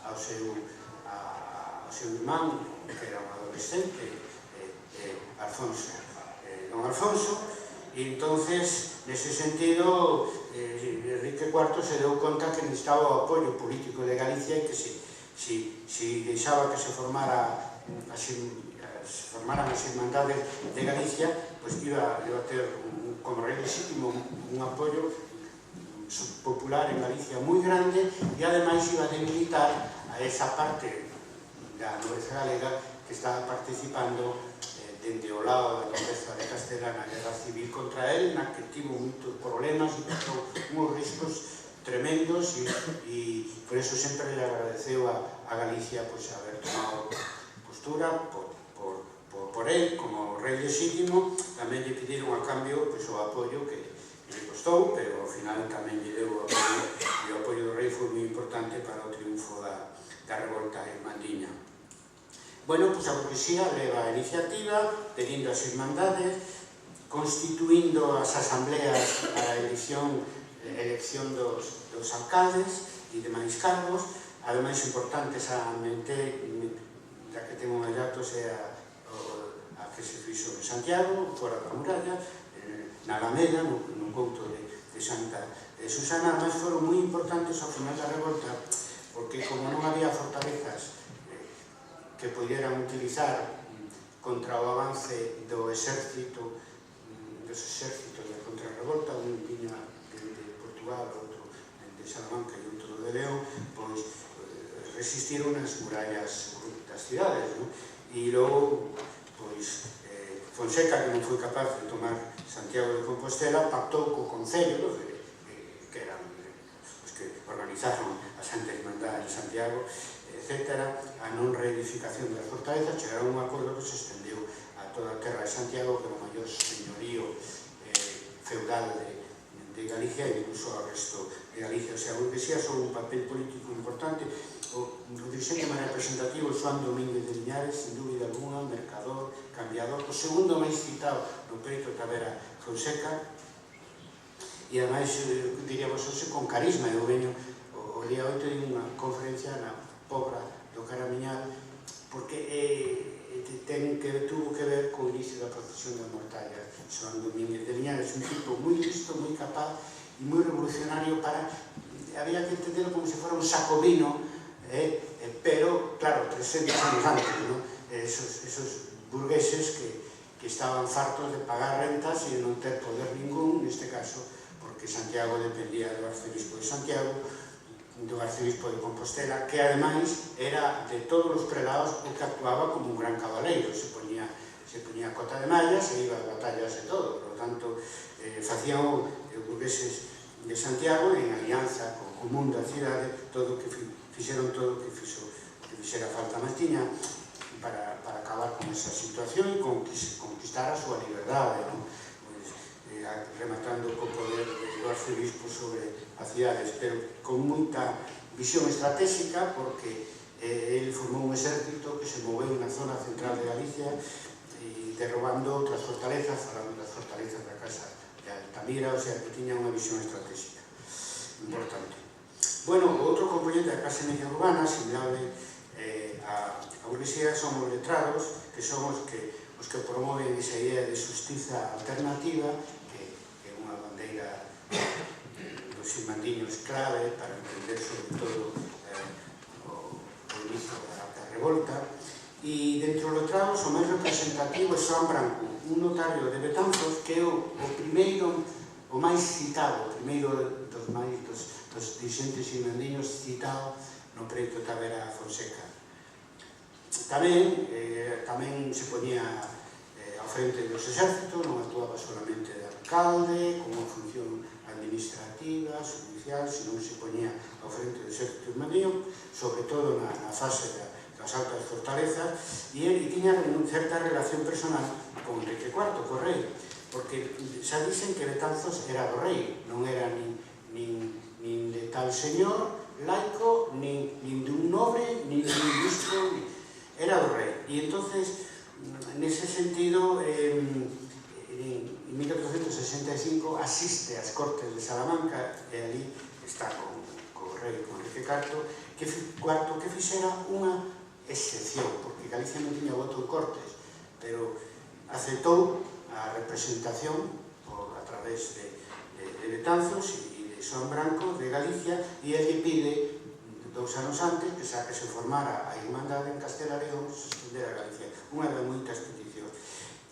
ao seu irmán, que era un adolescente, don Alfonso, e entonces, nese sentido, Enrique IV se deu conta que necesitaba o apoio político de Galicia e que se deixaba que se formaran as irmandades de Galicia, pois iba a ter, como rei legítimo, un apoio popular en Galicia moi grande e ademais iba a debilitar a esa parte da nobreza galega que estaba participando dende o lado da nobreza de Castela na guerra civil contra él, na que tivo moitos problemas e pasou uns riscos tremendos e por eso sempre le agradeceu a Galicia haber tomado postura por él como rei legítimo. Tamén lle pediron a cambio o apoio que lle costou, pero ao final tamén lle deu o apoio, e o apoio do rei foi moi importante para o triunfo da revolta en Mandiña. Bueno, pois a burguesía leva a iniciativa, pedindo as irmandades, constituindo as asambleas para a elección dos alcaldes e demais cargos. Ademais, importante esa mente da que temos máis datos é a que se fixo en Santiago, fora da muralla, na Alameda, nun couto de Santa Susana. Ademais, foron moi importantes ao final da revolta, porque como non había fortalezas que poderan utilizar contra o avance dos exércitos da contrarrevolta, un viña de Portugal, outro de Salamanca e outro de León, pois resistiron as murallas das cidades, e logo Fonseca, que non foi capaz de tomar Santiago de Compostela, pactou co Concello, que eran os que organizaron a Santa Irmandade de Santiago, etc., a non reedificación das fortalezas. Chegaron a un acordo que se estendeu a toda a terra de Santiago, que era o maior señorío feudal de Galicia e incluso ao resto de Galicia. O sea, a burguesía son un papel político importante. O dirixente máis representativo é Xoán Domínguez de Liñares, sin dúbida alguna, mercador, cambiador, o segundo máis citado no peito Tavera Fonseca, e ademais, diríamos, con carisma. Eu veño o día 8 de unha conferencia na Pobra do Caramiñal, porque tuvo que ver co inicio da procesión das mortallas. Xoán Domínguez de Liñares, un tipo moi listo, moi capaz e moi revolucionario había que entenderlo como se fora un sacobino, pero, claro, 300 anos antes, esos burgueses que estaban fartos de pagar rentas e de non ter poder ningún, neste caso, porque Santiago dependía do arcebispo de Santiago, do arcebispo de Compostela, que ademais era de todos os prelados o que actuaba como un gran cabaleiro, se poñía cota de mallas e iba a batallas e todo. Por lo tanto, facían os burgueses de Santiago en alianza co común da cidade, fixeron todo o que fixera falta, mas tiña para acabar con esa situación e conquistar a súa liberdade, rematando co poder do arcebispo sobre as cidades, pero con moita visión estratégica, porque ele formou un exército que se moveu na zona central de Galicia e derrobando outras fortalezas, falando das fortalezas da Casa de Altamira, o sea, que tiña unha visión estratégica importante. Bueno, outro componente da clase media urbana, similable a burguesía, son os letrados, que son os que promoven esa idea de xustiza alternativa, que é unha bandeira dos irmandiños clave para entender sobre todo o inicio da revolta. E dentro dos letrados, o máis representativo é Xoán Branco, un notario de Betanzos, que é o primeiro, o máis citado, o primeiro dos dirigentes irmandiños citado no preto Tavera Fonseca. Tamén se poñía ao frente dos exércitos, non actuaba solamente de alcalde, como función administrativa, judicial, senón se poñía ao frente do exército irmandiño, sobre todo na fase das altas fortalezas, e tiña certa relación personal con Enrique IV, co rei, porque xa dicen que Betanzos era do rei, non era nin de tal señor laico, nin dun nobre, nin dun obispo, era do rei. E entonces, nese sentido, 1565 asiste ás Cortes de Salamanca e ali está co rei Enrique IV que fixera unha excepción, porque Galicia non tiña voto en Cortes, pero aceptou a representación a través de Betanzos e de Xoán Branco de Galicia, e ele pide 2 anos antes que se formara a Irmandade en Castela e León, se estendera a Galicia, unha das moitas peticións.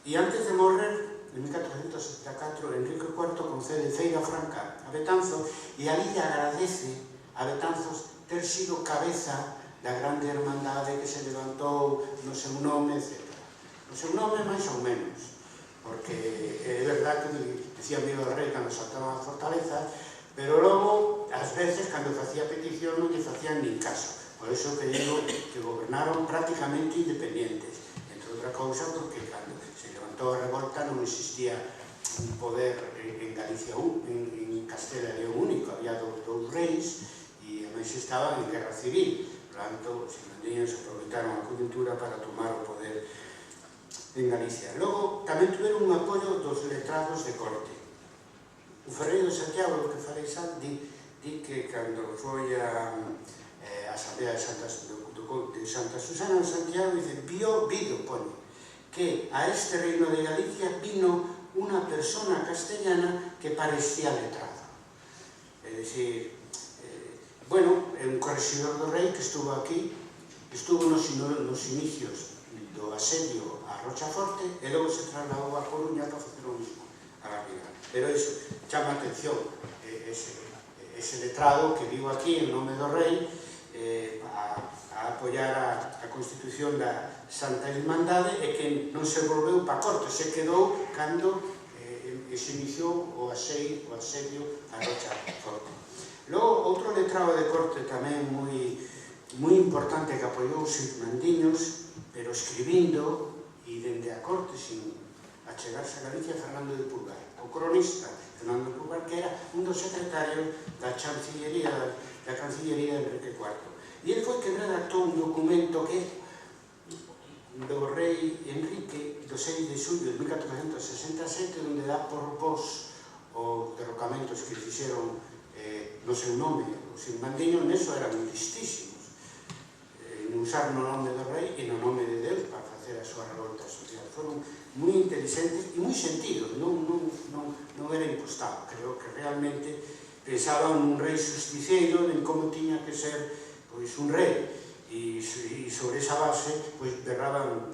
E antes de morrer, en 1474, Enrique IV concede Feira Franca a Betanzos e ali lle agradece a Betanzos ter sido cabeza da grande hermandade que se levantou no seu nome, etc. No seu nome, máis ou menos, porque é verdad que dicía viva o rei cando saltaban as fortalezas, pero logo, ás veces, cando facía petición, non lle facían nin caso. Por iso que digo que gobernaron prácticamente independientes, entre outra cousa, porque cando se levantou a revolta non existía un poder en Galicia, en Castela e León único, había dous reis e a máis estaban en guerra civil. Por tanto, os irmandiños aproveitaron a coyuntura para tomar o poder en Galicia. Logo, tamén tuveron un apoio dos letrados de corte. O Ferreiro de Santiago, que falei xa, di que cando foi a Asamblea de Santa Susana de Santiago, dice, vido, pone, que a este reino de Galicia vino unha persona castellana que parecía letrado. É dicir, bueno, é un correxidor do rei que estuvo aquí, estuvo nos inicios do asedio a Rochaforte e logo se trasladou a Coruña para facer o mismo a Garriga. Pero iso chama a atención, ese letrado que vivo aquí en nome do rei a apoiar a constitución da Santa Irmandade e que non se volveu para corte, se quedou cando se iniciou o asedio a Rochaforte. Logo, outro letrado de corte tamén moi importante que apoiou os irmandiños, pero escribindo e dende a corte sin achegarse a Galicia, Fernando de Pulgar, o cronista Fernando de Pulgar, que era un dos secretarios da Cancillería de Enrique IV. E ele foi que redactou un documento que do rei Enrique do 6 de xullo de 1467, onde dá por vos os derrocamentos que fixeron no seu nome. Os irmandiños neso eran listísimos, en usar no nome do rei e no nome de Deus para facer a súa revolta social. Foron moi inteligentes e moi sentidos, non era impostado. Creo que realmente pensaban un rei justiciero en como tiña que ser un rei, e sobre esa base berraban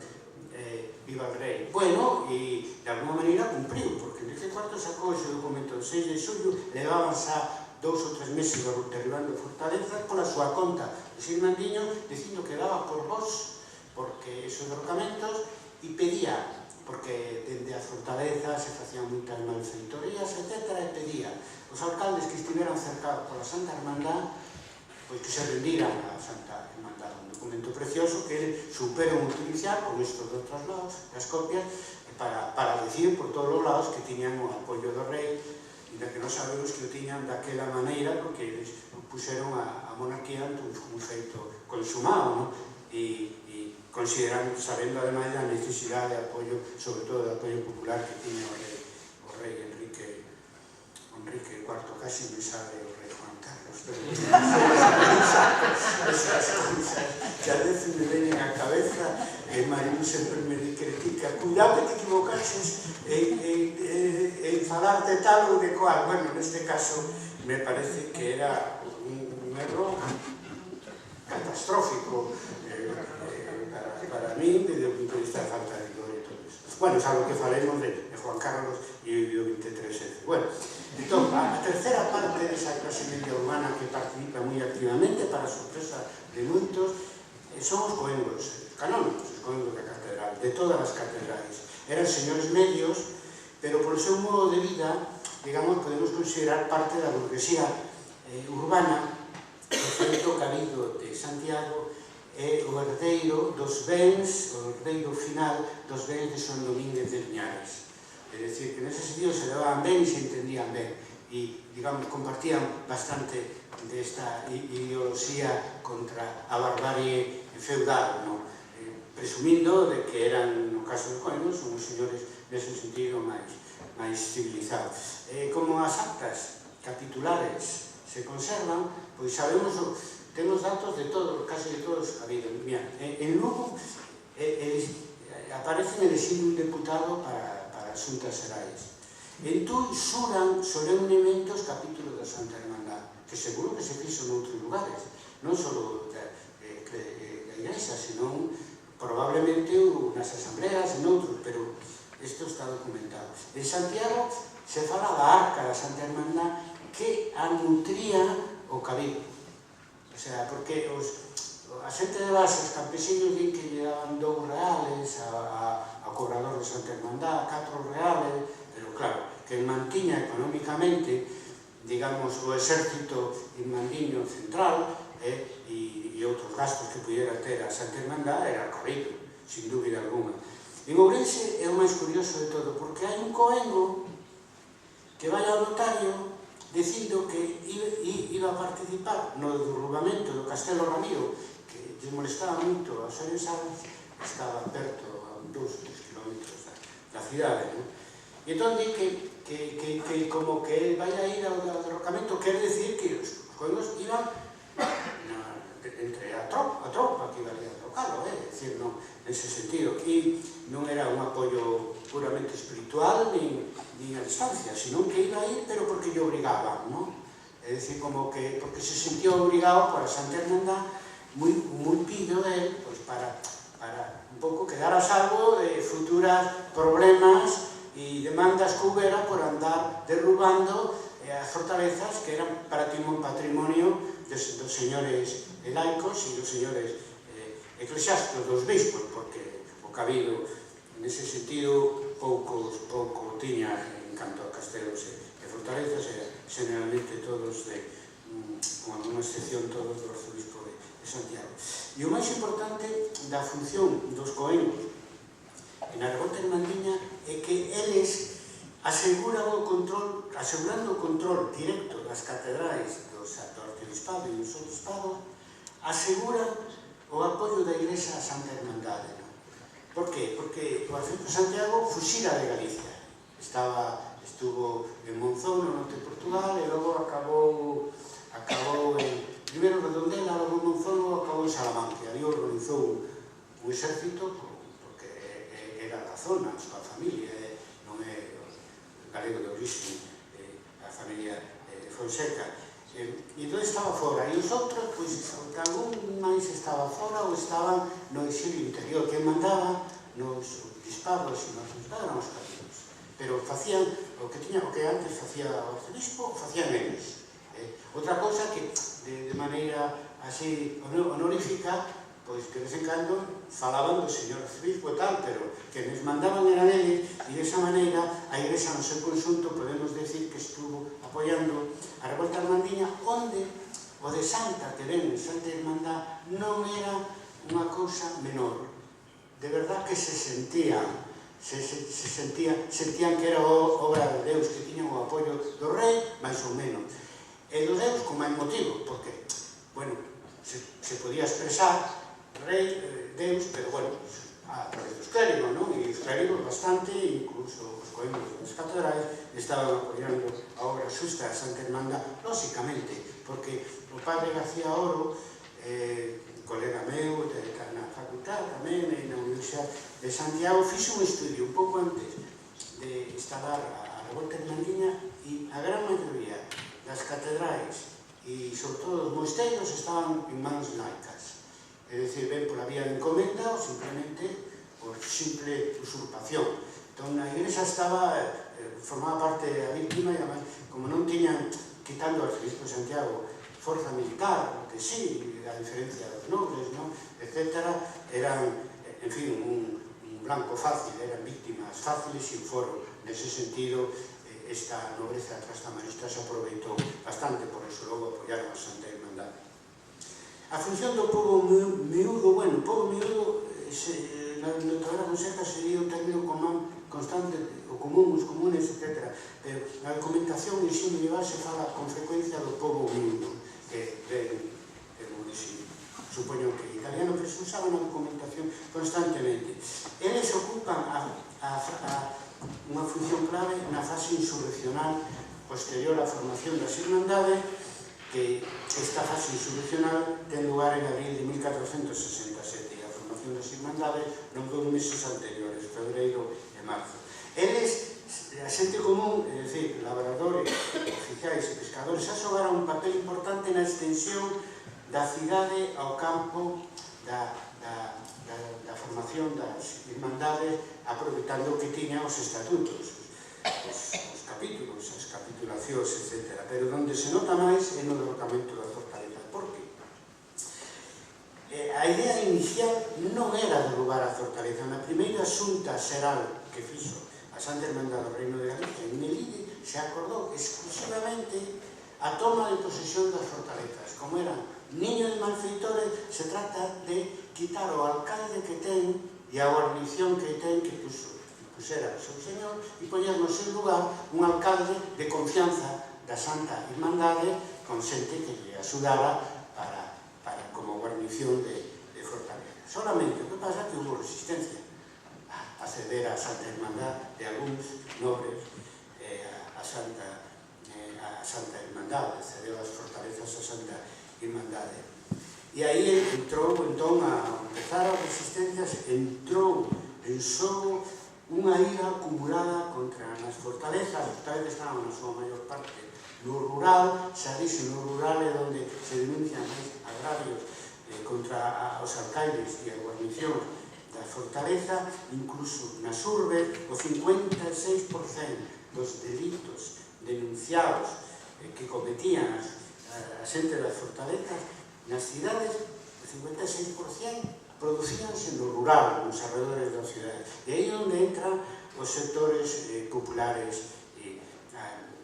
viva el rei. Bueno, e de alguma maneira cumpriu, porque Enrique IV sacou ese documento do 6 de xullo, levaban xa 2 ou 3 meses derribando fortalezas pola súa conta. Os irmandiños dicindo que daba por vos, porque esos derrocamentos, e pedía, porque dende as fortalezas se facían moitas malfeitorías, etc., e pedía os alcaldes que estiveran cercados pola Santa Hermandad, pois que se rendiran a Santa Hermandad. Un documento precioso que eles superan utilizar con estos dos traslados, as copias, para decir por todos os lados que tiñan o apoio do rei, e que non sabemos que o tiñan daquela maneira, porque eles puxeron a monarquía ante un feito consumado, non? E considerando, sabendo ademais da necesidade de apoio, sobre todo de apoio popular que tiña o rei Enrique IV, casi me sabe o rei Juan Carlos, pero esas cousas que a veces me veñen á cabeza, e Marilu sempre me critica, cuidado que te equivocases en falar de tal ou de cual. Bueno, neste caso me parece que era un error catastrófico para mí, desde o punto de vista de falta de rigor e todo iso. Bueno, salvo que falemos de Juan Carlos e o 23F. Bueno, entón, a terceira parte desa clase media urbana que participa moi activamente, para a sorpresa de moitos, son os coengos canónicos, os coengos da catedral, de todas as catedrales. Eran señores medios, pero por seu modo de vida, digamos, podemos considerar parte da burguesía urbana, o feito cabido de Santiago, é o herdeiro dos bens, o herdeiro final dos bens de San Domínguez de Liñares. É dicir, que nese sentido se levaban ben e se entendían ben, e, digamos, compartían bastante desta ideoloxía contra a barbarie feudal, presumindo de que eran, no caso de coengos, unhos señores nese sentido máis civilizado. Como as actas capitulares se conservan, pois sabemos, temos datos de todos, casi de todos a vida. En Lugo aparece elegindo un deputado para as Xuntas Xerais. Entón xuran solemnemente os capítulos da Santa Hermandad, que seguro que se fixo noutros lugares, non só da Igrexa, senón probablemente nas asambleas e noutros, pero isto está documentado. En Santiago se fala da arca da Santa Hermandad que a nutría o cabildo. O sea, porque a xente de base, os campesinos, din que lle daban 2 reales ao cobrador de Santa Hermandad, 4 reales, pero claro, que mantiña económicamente, digamos, o exército irmandiño central e outros gastos que pudiera ter a Santa Hermandad era o cabildo, sin dúbida alguna. En Ourense é o máis curioso de todo, porque hai un coengo que vai ao notario dicindo que iba a participar no derrubamento do Castelo Ramiro, que lle molestaba moito aos orensanos, estaba perto, a 2 kilómetros da cidade, non? E entón di que como que vai a ir ao derrocamento, quer decir que os coengos iban entre a tropa que iba a derrocalo, é dicir, non, nese sentido, que non era un apoio puramente espiritual nin a distancia, senón que iba a ir, pero porque lle obrigaban, non? É dicir, como que porque se sentiu obrigado por a Santa Hermandad, moi pido del, pois para un pouco quedar a salvo de futuras problemas e demandas que houbera por andar derrubando as fortalezas que eran patrimonio dos señores laicos e dos señores eclesiásticos, dos bispos, porque o cabildo, nese sentido, pouco tiña en canto a castelos e fortalezas, generalmente todos, con alguna excepción, todos do arzobispo de Santiago. E o máis importante da función dos coengos na revolta irmandiña é que eles asegurando o control directo das catedrais do arcebispado e do arzobispado, aseguran o apoio da Igrexa a Santa Hermandade. Por qué? Porque o arzobispo de Santiago fuxira de Galicia, estuvo en Monzón, no norte de Portugal, e logo acabou primeiro en Redondela, logo en Monzón, logo acabou en Salamanca. Ali organizou un exército porque era da zona, a súa familia, non é galego de origen, a familia Fonseca. E entón estaba fora, e os outros, pois, algún máis estaba fora ou estaban no exilio interior. Quen mandaba nos bispados e nos bispados eran os católicos, pero facían o que antes facía o arzobispo, facían eles. Outra cousa que, de maneira así honorífica, pois que de vez en cando falaban do señor arzobispo e tal, pero que nos mandaban eran eles, e desa maneira a Igrexa no seu conxunto podemos decir que estuvo apoiando a revolta irmandiña, onde o de Santa, que ven en Santa Hermandad, non era unha cousa menor. De verdad que se sentían que era obra de Deus, que tiñan o apoio do rei, máis ou menos. E do Deus con máis motivo, porque, bueno, se podía expresar rei, Deus, pero, bueno, a través dos clérigos, non? E os clérigos bastante, incluso os coengos das catedrais, estaban apoiando a obra xusta da Santa Hermandad, lóxicamente, porque o padre García Oro, colega meu na facultad tamén, na Universidade de Santiago, fixo un estudio un pouco antes de instalar a revolta irmandiña, e a gran maioría das catedrais e, sobre todo, os mosteiros estaban en mans laicas. É dicir, ben pola vía de encomenda ou simplemente por simple usurpación. Entón, a Igrexa formaba parte da víctima e, además, como non tiñan, quitando ao arzobispo de Santiago, forza militar, que sí, a diferencia dos nobles, etc., eran, en fin, un blanco fácil, eran víctimas fáciles e o foro, nese sentido, esta nobreza trastamarista se aproveitou bastante, por eso logo apoiaron a Santa Hermandad. A función do pobo miúdo, bueno, o pobo miúdo, na Taberna Fonseca sería un término común, constante, o común, os comunes, etc. Pero na documentación en sí medieval se fala con frecuencia do pobo miúdo, que ven, supoño que italiano, pero se usaba na documentación constantemente. Eles ocupan a unha función clave na fase insurreccional posterior á formación das Irmandades, que esta fase insurreccional ten lugar en abril de 1467 e a formación das Irmandades non 2 meses anteriores, febreiro e marzo. Eles, a xente común, é dicir, labradores, oficiais e pescadores, xa xogaron un papel importante na extensión da cidade ao campo da formación das Irmandades, aproveitando que tiñan os estatutos, os capítulos, as capitulacións, etc. Pero onde se nota máis é no derrocamento da fortaleza. Por qué? A idea inicial non era derrubar a fortaleza. Na primeira xunta xeral que fixo a Santa Irmandade do Reino de Galicia, en Melide, se acordou exclusivamente a toma de posesión das fortalezas. Como eran niños de malfeitores, se trata de quitar o alcalde que ten e a guarnición que ten, que pusera o seu señor, e poñer no seu lugar un alcalde de confianza da Santa Irmandade con xente que lle axudara como guarnición de fortaleza. Solamente o que pasa é que hubo resistencia a ceder a Santa Irmandade de algúns nobres a Santa Irmandade, cedeu as fortalezas a Santa Irmandade. E aí entrou, entón, a empezar as resistencias, entrou en xogo unha ira acumulada contra as fortalezas. As fortalezas estaban na súa maior parte no rural, xa dixo, no rural é onde se denuncian máis agravios contra os alcaldes e a guarnición da fortaleza. Incluso nas urbes, o 56% dos delitos denunciados que cometían a xente das fortalezas nas cidades, o 56% producíanse no rural, nos alrededores das cidades. E aí onde entran os sectores populares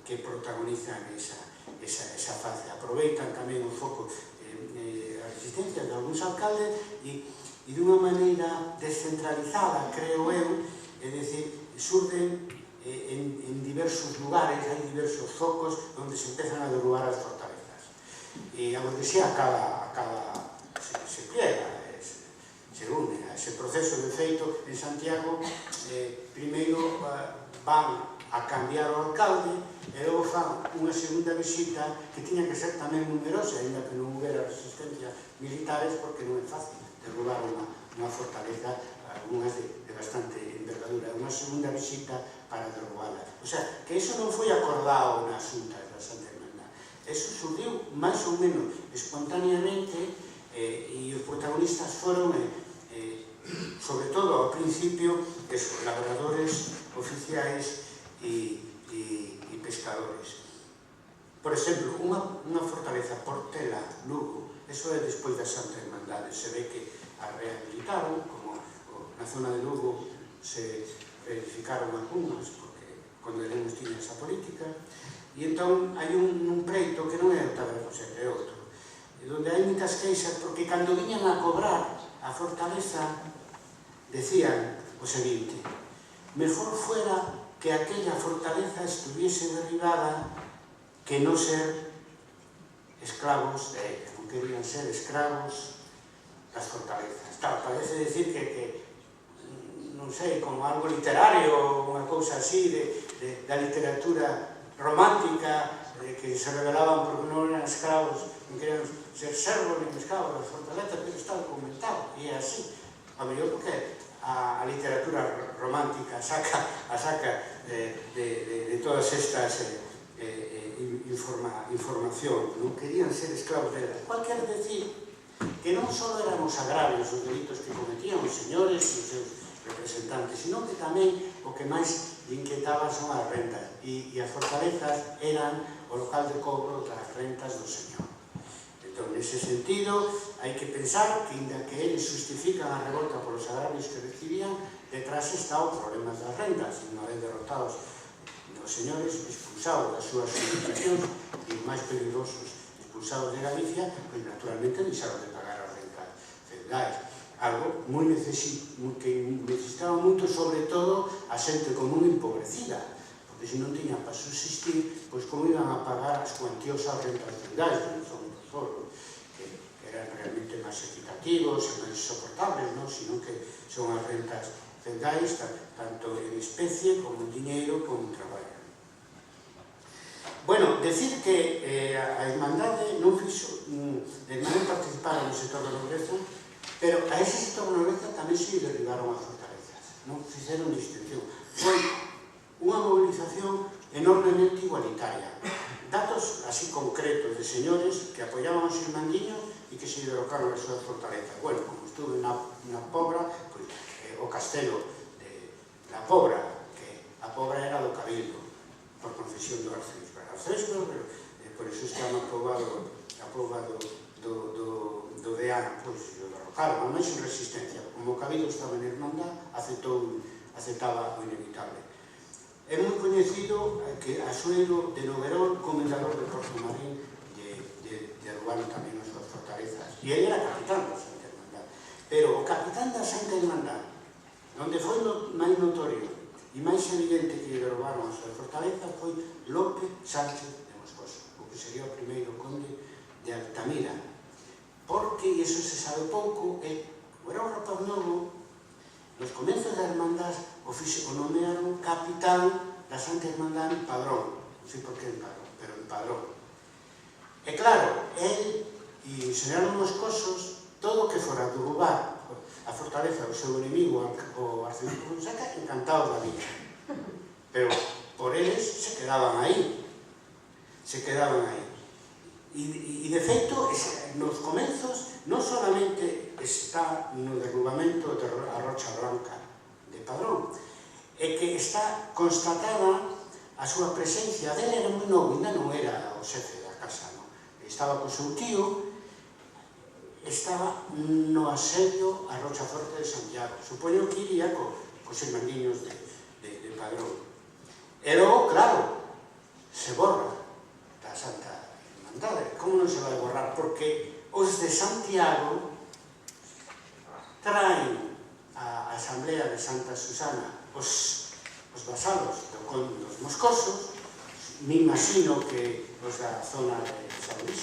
que protagonizan esa fase. Aproveitan tamén un foco a resistencia de algúns alcaldes e dunha maneira descentralizada, creo eu, é dicir, surden en diversos lugares, hai diversos focos onde se empezan a derrubar as fortalezas. E a burguesía se pliega, se une a ese proceso. De feito, en Santiago, primeiro van a cambiar o alcalde e logo fan unha segunda visita que tiña que ser tamén numerosa, ainda que non houbera resistencia militares, porque non é fácil derrubar unha fortaleza, algunhas de bastante envergadura, unha segunda visita para derrubarla. O sea, que iso non foi acordado na xunta da Santa Irmandade. Eso surdiu máis ou menos espontaneamente e os protagonistas foron, sobre todo ao principio, labradores, oficiais e pescadores. Por exemplo, unha fortaleza, Portela, Lugo, eso é despois da Santa Irmandade. Se ve que a rehabilitaron, como na zona de Lugo se verificaron algunhas, porque cando Lemos tiña esa política, e entón hai un preito que non é o Taberna José, é outro, onde hai moitas queixas, porque cando viñan a cobrar a fortaleza decían o seguinte: mejor fuera que aquella fortaleza estuviese derribada que no ser esclavos de ella. Non querían ser esclavos das fortalezas. Claro, parece decir que non sei, como algo literario, unha cousa así, da literatura romántica, que se rebelaban porque non eran esclavos, non querían ser servos nin esclavos das fortalezas, pero está documentado, e é así. A mellor porque a literatura romántica saca de todas estas información, non querían ser esclavos dela. Cual quer decir que non só eran os agravios, os delitos que cometían os señores e os seus representantes, sino que tamén o que máis inquietaba son as rentas, e as fortalezas eran o local de cobro das rentas do señor. Entón, nese sentido, hai que pensar que, inda que eles justifican a revolta polos agravios que recibían, detrás está o problema das rentas. Unha vez derrotados os señores, expulsados das súas jurisdiccións, e os máis peligrosos expulsados de Galicia, pois naturalmente deixaron de pagar as rentas feudais. Algo que necesitaba moito, sobre todo, a xente común empobrecida, porque se non tiñan para subsistir, pois como iban a pagar as cuantiosas rentas feudais, que non son dos foros, que eran realmente máis equitativos e máis soportables, sino que son as rentas feudais, tanto en especie como en diñeiro como en traballo. Bueno, decir que a Irmandade non fixo, non participaron no sector da nobreza, pero a ese sector da nobreza tamén se derribaron as fortalezas, non fixeron distinción. Foi unha movilización enormemente igualitaria. Datos así concretos de señores que apoyaban aos irmandiños e que se derrocaron as súas fortalezas. Bueno, como estuve na Pobra, pois, o castelo da Pobra, que a Pobra era do Cabildo, por concesión do arzobispo. Por iso está no poboado do Deano, pois, o derrocaron, non máis en resistencia. Como o Cabildo estaba en Irmandade, aceptaba o inevitable. É moi coñecido que Asuero de Noguerol, comendador de Porto Marín, derrubaron tamén as súas fortalezas. E ele era capitán da Santa Irmandade. Pero o capitán da Santa Irmandade, onde foi máis notorio e máis evidente que derrubaron as súas fortalezas, foi Lope Sánchez de Moscoso, o que sería o primeiro conde de Altamira. Porque, e iso se sabe pouco, como era un rapaz novo, nos comenzos da Irmandade o nomearon capitán da Santa Irmandade en Padrón. Non sei por que en Padrón, pero en Padrón. E claro, el e o señor Moscosos, todo o que fora derrubar a fortaleza do seu enemigo, o arzobispo Fonseca, encantados da vida. Pero por eles se quedaban aí. E de feito, nos comenzos, non solamente está no derrubamento da Rocha Blanca de Padrón, é que está constatada a súa presencia. Dele era moi novo, ainda non era o xefe da casa, non? Estaba co seu tío, estaba no asedio a Rochaforte de Santiago. Supoño que iría cos irmandiños de Padrón. E logo, claro, se borra da Santa Irmandade. Como non se vai borrar? Porque os de Santiago traen a Asamblea de Santa Susana os vasalos do conde dos Moscosos. Me imagino que os da zona de San Luis,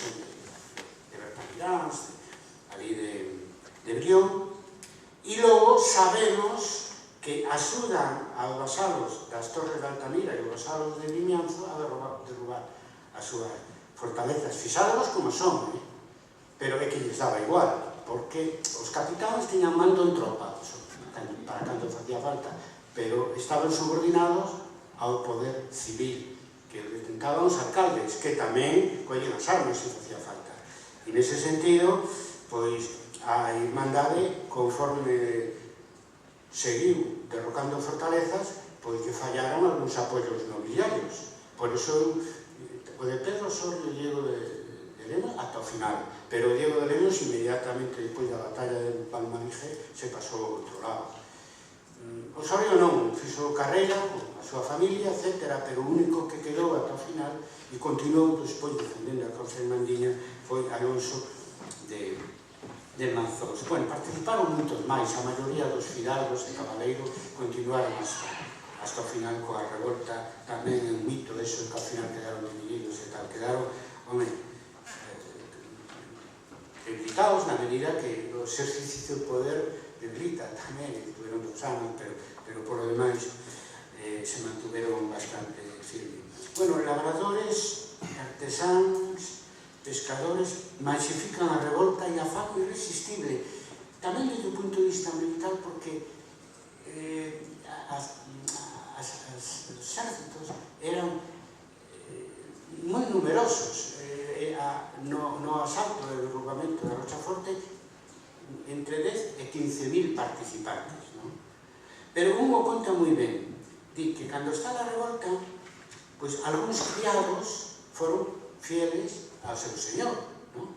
de Bertamiráns, ali de Brión, e logo sabemos que axudan aos vasalos das Torres de Altamira e os vasalos de Vimianzo a derrubar as súas fortalezas. Fixádolos como son, pero é que lles daba igual, porque os capitáns tiñan mando en tropa, para cando facía falta, pero estaban subordinados ao poder civil, que detentaban os alcaldes, que tamén collen as armas se facía falta. E nese sentido, pois, a Irmandade, conforme seguiu derrocando fortalezas, pois que fallaron algúns apoios nobiliarios. Por iso, o de Pedro Osorio e Diego de Lemos ata o final, pero o Diego de Lemos inmediatamente despois da batalla de Palmalige se pasou ao outro lado. Osorio non, fixo carreira a súa familia, etc., pero o único que quedou ata o final e continuou despois defendendo a causa irmandiña foi Alonso de Manzós. Bueno, participaron moitos máis, a maioría dos fidalgos e cabaleiros continuaron hasta o final coa revolta. Tamén é un mito deso que ao final quedaron divididos e tal, quedaron, debilitados na medida que o exercicio de poder debilita tamén, estuveron 2 anos, pero por lo demais se mantuveron bastante firme. Bueno, labradores, artesáns, pescadores masifican a revolta e a fan irresistible, tamén desde o punto de vista militar, porque os exércitos eran moi numerosos. No asalto e derrubamento da Rochaforte, entre 10 e 15.000 participantes, non? Pero un o conta moi ben, di que cando está a revolta, pois algúns criados foron fieles ao seu señor, non?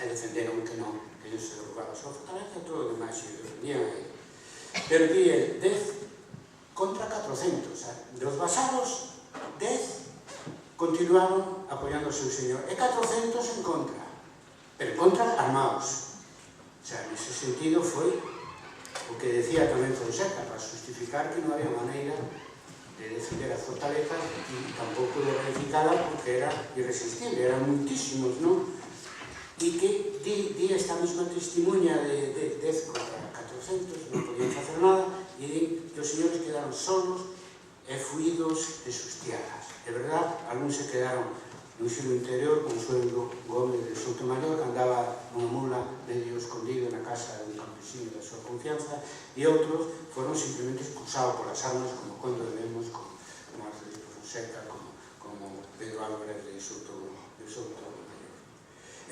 E defenderon que non, que non se derrubara a súa fortaleza, todo o demais se defendían a ele. Pero di el 10 contra 400, dos vasalos 10 continuaron apoiando o seu señor, e 400 en contra, pero en contra armados. O sea, nese sentido foi o que decía tamén Fonseca, para justificar que non había maneira de defender as fortalezas e tampouco de verificarla, porque era irresistible, eran muitísimos, non? E que di esta mesma testimonha de 10 contra 400, non podían facer nada, e din que os señores quedaron solos e fuidos de sus tierras. De verdad, algúns se quedaron no ensino interior con Sueldo Gómez de Sotomayor, que andaba nunha mula medio escondido na casa de un campesino da súa confianza, e outros foron simplemente expulsados polas armas, como cando vemos con Arcelino Fonseca, como Pedro Álvarez de Sotomayor.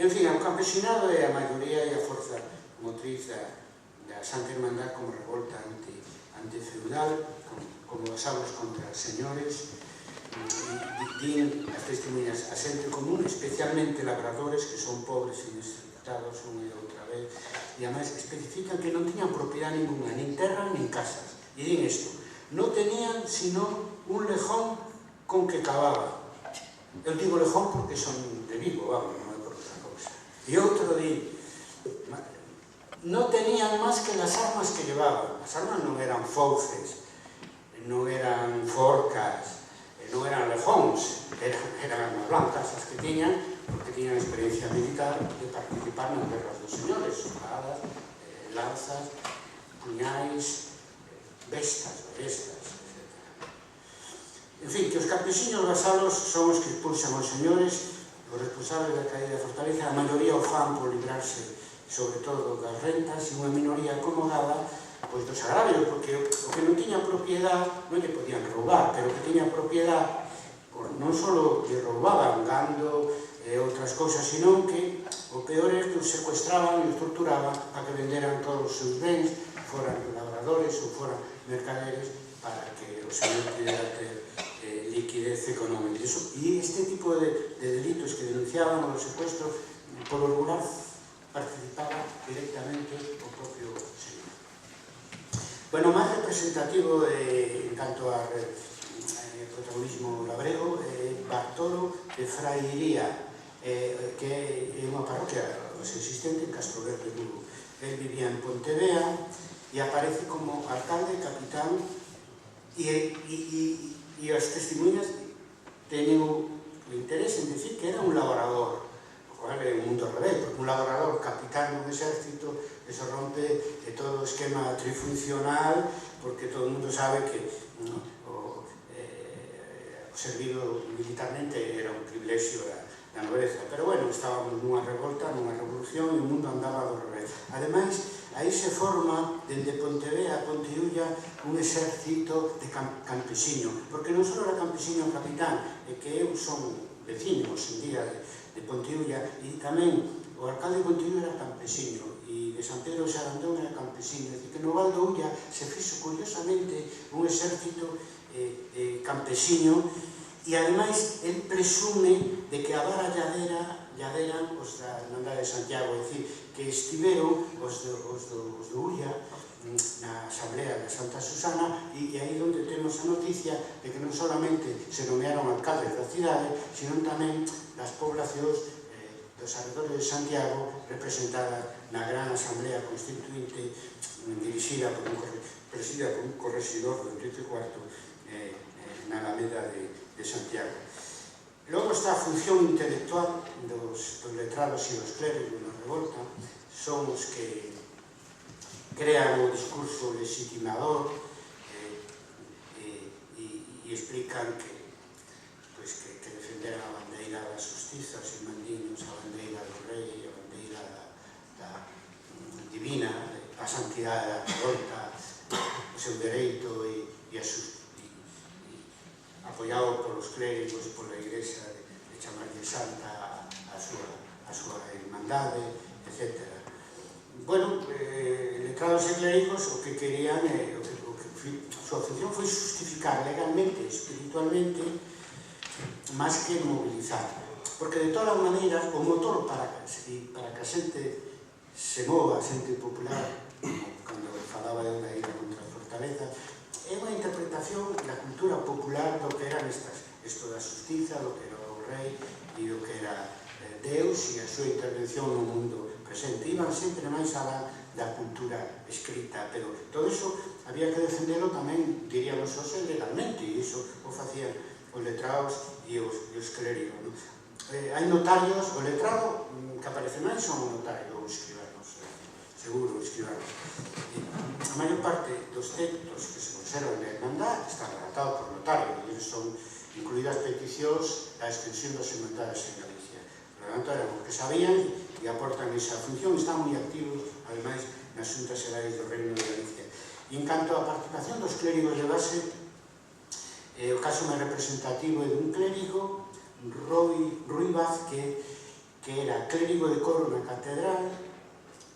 En fin, o campesinado é a maioría e a forza motriz da Santa Irmandad como revolta antifeudal, como vasalos contra señores. Din as testemunhas a xente común, especialmente labradores que son pobres e necesitados unha e outra vez, e además especifican que non tiñan propiedade ninguna, nin terra nin casas, e din isto: non tenían sino un lejón con que cavaba. Eu digo lejón porque son de Vigo, vamos, non é por outra cousa. E outro di: non tenían máis que las armas que llevaban. As armas non eran fauces, non eran forcas, non eran lejóns, eran armas blancas as que tiñan, porque tiñan experiencia militar de participar nas guerras dos señores, espadas, lanzas, puñais, bestas, etc. En fin, que os campesiños vasalos son os que expulsan aos señores, os responsables da caída da fortaleza. A maioría o fan por librarse, sobre todo, das rentas, e unha minoría acomodada dos agravios, porque o que non tiña propiedade non lle podían roubar, pero o que tiña propiedade non só lle roubaban gando e outras cousas, sino que o peor é que os secuestraban e os torturaban para que venderan todos os seus bens, foran labradores ou foran mercaderes, para que o señor pudera ter liquidez económica. E este tipo de delitos que denunciaban o secuestro, polo regular, participaba directamente o propio señor. Bueno, o máis representativo en canto ao protagonismo labrego é Bartolo de Frairía, que é unha parroquia existente en Castroverde, Lugo. Él vivía en Pontevea e aparece como alcalde, capitán, e as testemunhas teñen o interés en decir que era un labrador, o cual é un mundo ao revés, porque un labrador capitán dun exército, eso rompe todo o esquema trifuncional, porque todo o mundo sabe que o servido militarmente era un privilexio da nobreza. Pero bueno, estábamos nunha revolta, nunha revolución, e o mundo andaba do revés. Ademais, aí se forma, dende Pontevea a Ponteulla, un exército de campesiño, porque non só era campesiño o capitán, é que eu son veciño, en día de Ponteulla, e tamén o alcalde de Ponteulla era campesiño, e de San Pedro de Sarandón era campesiño. É dicir, que no Val do Ulla se fixo curiosamente un exército campesiño, e ademais el presume de que a vara lladeran os da Irmandade de Santiago, é dicir, que estiveron os do Ulla na Asamblea de Santa Susana, e aí onde temos a noticia de que non solamente se nomearon alcaldes da cidade, sino tamén das poblacións dos arredores de Santiago, representada na gran Asamblea Constituinte presidida por un corregidor do Enrique IV na Alameda de Santiago. Logo está a función intelectual dos letrados e dos clérigos na revolta, son os que crean o discurso legitimador e explican que defenderan a bandeira da xustiza, os irmandiños, a bandeira do rei, a bandeira divina, a santidade da revolta, o seu dereito e apoiado polos clérigos, pola Igrexa, de chamarlle santa a súa irmandade, etc. Bueno, letrados e clérigos o que querían, a súa función foi justificar legalmente, espiritualmente, máis que mobilizar. Porque de todas as maneiras, o motor para que a xente se mova, a xente popular, cando falaba de unha ira contra a fortaleza, é unha interpretación da cultura popular do que eran isto da justiza, do que era o rei e do que era Deus e a súa intervención no mundo presente. Iban sempre máis alá da cultura escrita, pero todo iso había que defendelo tamén, diríamos, legalmente, e iso o facían os letrados e os clérigos. Hai notarios, o letrado que aparece máis son o notario ou escribanos. seguro, escribano. A maior parte dos textos que se conservan na Hermandad están redactados por notario, e son incluídas peticións a extensión das hermandades en Galicia. Por lo tanto, eran os que sabían e aportan esa función, están moi activos, ademais, nas Xuntas Xerais do Reino de Galicia. E en canto á participación dos clérigos de base, o caso máis representativo é dun clérigo, Rui Vázquez, que era clérigo de coro na catedral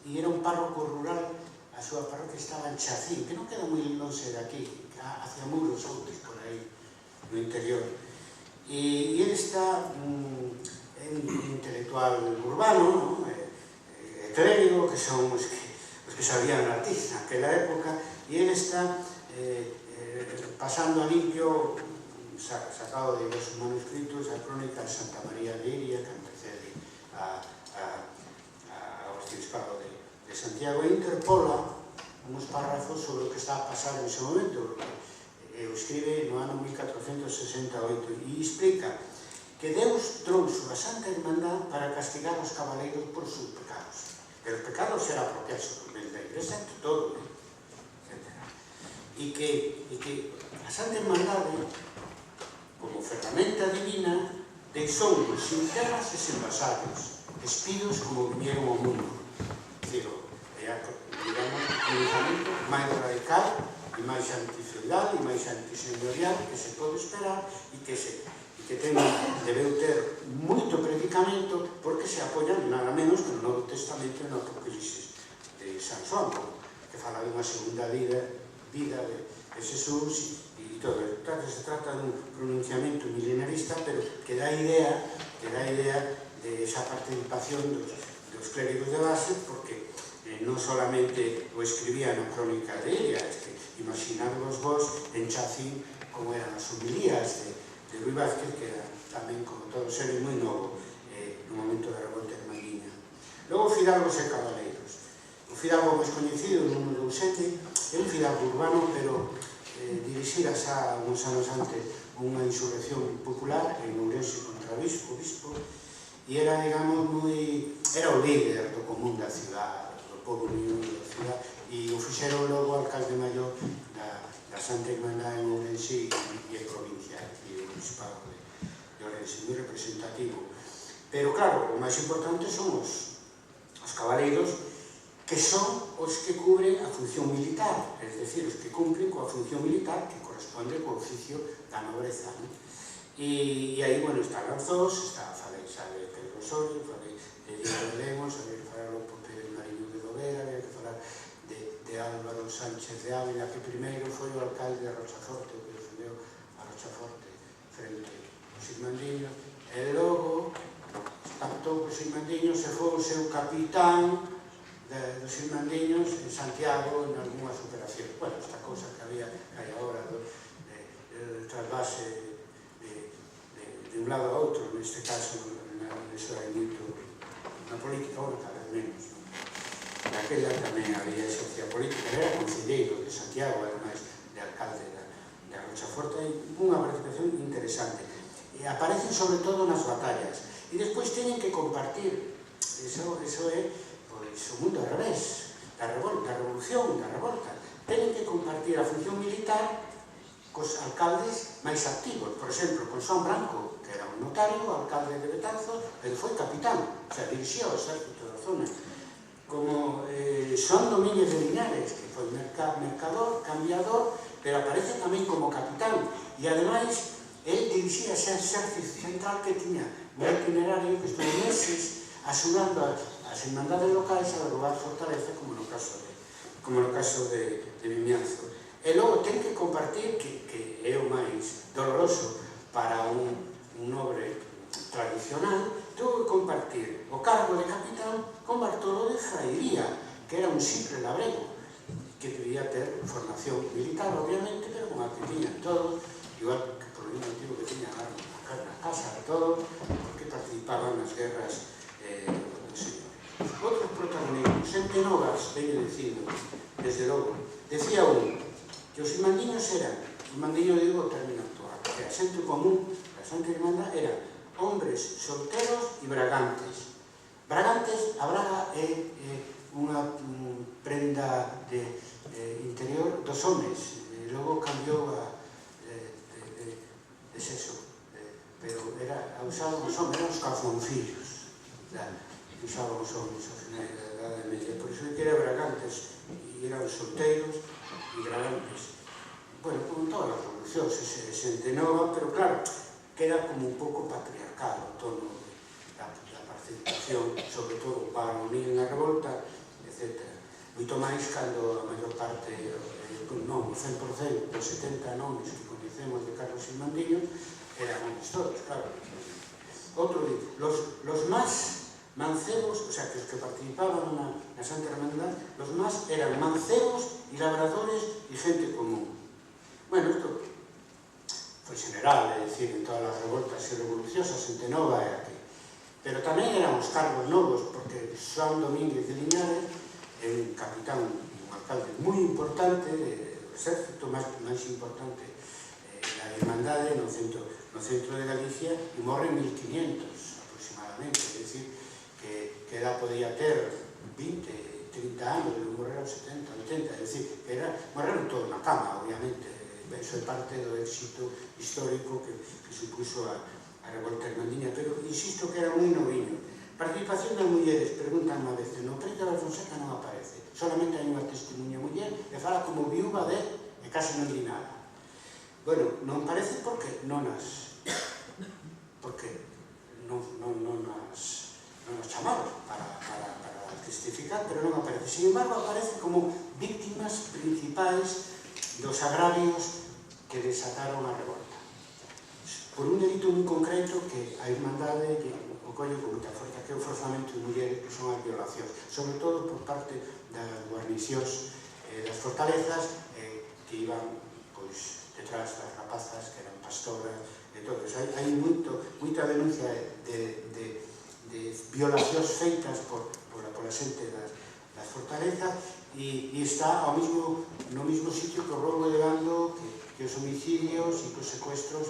e era un párroco rural. A súa parroquia estaba en Chacín, que non queda moi lonxe de aquí, hacia Muros, outros por aí, no interior. E ele está un intelectual urbano, clérigo, que son os que sabían latín naquela época, e ele está pasando a limpio, sacado de diversos manuscritos, a crónica de Santa María de Iria, que antecede ao arciprestado de Santiago, e interpola uns párrafos sobre o que está a pasar en ese momento. O escribe no ano 1468 e explica que Deus trouxo a Santa Hermandad para castigar os cabaleiros por seus pecados. Pero os pecados era apropiarse dos bens da Igrexa entre todo, etc. E que a Santa Hermandad, como ferramenta divina, deixounos sin terras e sen vasallos, espidos como vinieron ao mundo. Digo, digamos, un pensamento máis radical e máis antifeudal e máis antiseñorial que se pode esperar e que debeu ter moito predicamento porque se apoian nada menos que no Novo Testamento e no Apocalipsis de San Xoán, que fala de unha segunda vida de Jesús e todo. Se trata dun pronunciamento milenarista, pero que dá idea de esa participación dos clérigos de base, porque non solamente o escribía na crónica de Iria, imaginadvos vos en Chacín como eran as homilías de Rui Vázquez, que era tamén, como todos eles, moi novo no momento da revolta hermandiña. Logo, fidalgos e cabaleiros. O fidalgo máis coñecido, o número 7, é un fidalgo urbano, pero dirixira xa uns anos antes unha insurrección popular en Ourense contra o bispo, e era, digamos, era o líder do común da cidade, do povo unido da cidade, e o fixeron logo alcalde maior da Santa Hermandad en Ourense e a provincia, e o bispado de Ourense, moi representativo. Pero, claro, o máis importante son os cabaleiros, que son os que cubren a función militar, es decir, os que cumplen coa función militar que corresponde co oficio da nobreza. E aí, bueno, está Lanzós, está a Falexa de Pedro Osorio, falei de Diego de Lemos, había que falar o Pedro Mariño de Lovera, había que falar de Álvaro Sánchez de Ávila, que primeiro foi o alcalde de Rochaforte, o que defendeu a Rochaforte frente aos irmandiños, e logo pactou cos irmandiños e foi o seu capitán dos irmandiños en Santiago en algunhas operacións. Bueno, esta cousa que había aí agora do trasvase de un lado a outro, neste caso, eso hai moito na política, bueno, cada vez menos. Naquela tamén había esa política, era concelleiro de Santiago, ademais de alcalde de Rochaforte, hai unha participación interesante. E aparecen sobre todo nas batallas. E despois teñen que compartir, eso é o mundo ao revés, da revolución, da revolta. Teñen que compartir a función militar cos alcaldes máis activos. Por exemplo, con Xoán Branco, que era un notario, alcalde de Betanzos, pero foi capitán, o sea, dirixía o exército da zona. Como Xoán Domínguez de Linares, que foi mercador, cambiador, pero aparece tamén como capitán. E, ademais, el dirixía ese exército central que tiña un itinerario que estuvo meses axudando as hermandades locais a derrubar fortaleza, como no caso de Vimianzo. E logo ten que compartir, que é o máis doloroso para un nobre tradicional, ten que compartir o cargo de capitán con Bartolo de Frairía, que era un simple labrego, que debía ter formación militar, obviamente, pero con a que tiñan todos, igual que por o mismo motivo que tiñan armas na casa de todos, porque participaban nas guerras dos señores. Outros protagonistas, Xente Novas, veño dicindo, desde logo, decía un, que os irmandiños eran, irmandiño digo o término actual, que a xente común da Santa Irmandad eran hombres solteros e bragantes. Bragantes, a braga é unha prenda de interior dos homes, logo cambiou de sexo, pero era usado os homes, eran os calzoncillos, usaban os homes ao final da Idade Media, por iso que era bragantes, e eran solteiros e bragantes. Bueno, como todas as revolucións, xente nova, pero claro, que era como un pouco patriarcal o tono da participación, sobre todo para unir na revolta, etc. Moito máis cando a maior parte, non, o 100% dos 70 nomes que coñecemos de Carlos Silmandiño eran homes todos, claro. Outro dito, los más mancebos, o sea, que os que participaban na Santa Hermandad, los más eran mancebos y labradores y gente común. Bueno, isto foi general, é dicir, en todas as revoltas e revolucións, a xente nova é aquí. Pero tamén eran os cargos novos, porque Xoán Domínguez de Liñares é un capitán, un alcalde moi importante, o exército máis importante da Irmandade no centro de Galicia, e morre en 1500 aproximadamente, é dicir, que ela podía ter 20, 30 anos, e morrer aos 70, 80, é dicir, que morreron todos na cama, obviamente. Eso é parte do éxito histórico que supuso a revolta irmandiña, pero insisto que era moi noviño. Participación das mulleres, preguntan unha vez, no Preito da Fonseca non aparece, solamente hai unha testemunha muller e fala como viúva de, e casi non di nada. Bueno, non parece porque non as chamaron para testificar, pero non aparece. Sin embargo, aparece como víctimas principais dos agravios que desataron a revolta. Por un delito moi concreto que a Irmandade o colle con moita forza, que é o forzamento de mulleres, que son as violacións, sobre todo por parte das guarnicións das fortalezas que iban detrás das rapazas, que eran pastoras e todo eso. Hai moita denuncia de violacións feitas pola xente das fortalezas, e está no mismo sitio que o roubo de gando, que os homicidios e que os secuestros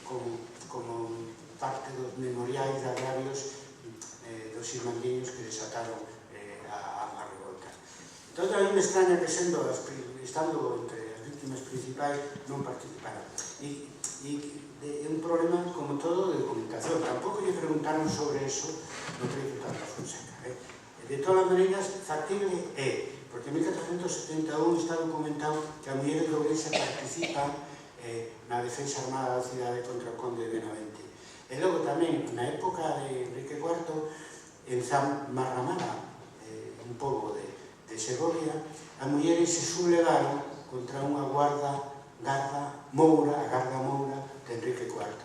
como parte dos memoriais de agravios dos irmandiños que desataron a revolta. Entón, a mí me extraña que estando entre as víctimas principais non participaran. E é un problema, como todo, de documentación. Tampouco lle preguntaron sobre eso no Preito da Fonseca. De todas as maneiras, factible é, porque en 1471 está documentado que as mulleres de Ourense participan na defensa armada da cidade contra o conde de Benavente. E logo tamén, na época de Enrique IV, en San Marramala, un pobo de Segovia, as mulleres se sublevaron contra unha garda moura de Enrique IV.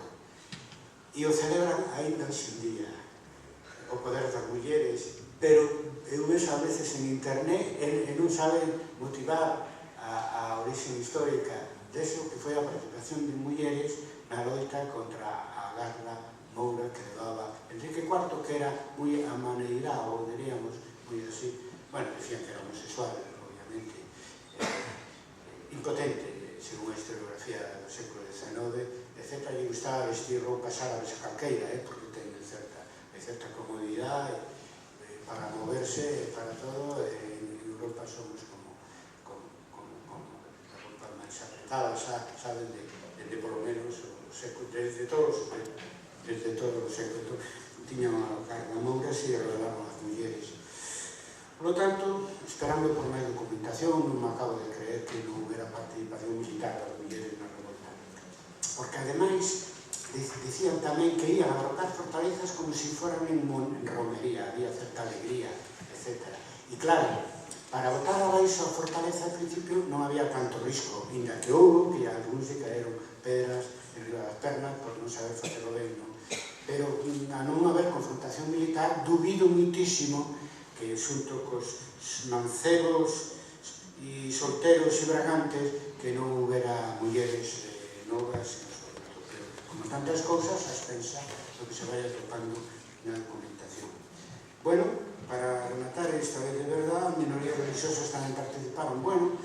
E o celebran ainda hoxe en día, o poder das mulleres, pero eu vexo a veces en internet e non saben motivar a origen histórica deso que foi a participación de mulleres na loita contra a garda moura que levaba Enrique IV, que era moi amaneirado, ou diríamos, moi así, bueno, decían que era homosexual, obviamente, impotente, según a historiografía do século XIX, etc. Lle gustaba vestir roupas árabes a calqueira, porque ten certa comodidade para moverse, para todo. En Europa somos como a roupa máis apretada, saben, desde por lo menos desde todos os séculos tiñan a cargamouras e revelaron as mulleres. Por lo tanto, esperando por máis documentación, non me acabo de creer que non houbera participación militar das mulleres na revolta. Porque, ademais, dicían tamén que ian a derrocar fortalezas como se foran en romería, había certa alegría, etc. E claro, para botar abaixo a fortaleza al principio non había tanto risco, ainda que houbo, que algúns se caeron pedras en riba das pernas por non saber facelo ben, non? Pero a non haber confrontación militar, dubido muitísimo que xunto cos mancebos e solteros e bragantes que non houbera mulleres novas, como tantas cousas, a expensa do que se vai atopando na documentación. Bueno, para rematar esta vez de verdad, minorías religiosas tamén participaron. Bueno,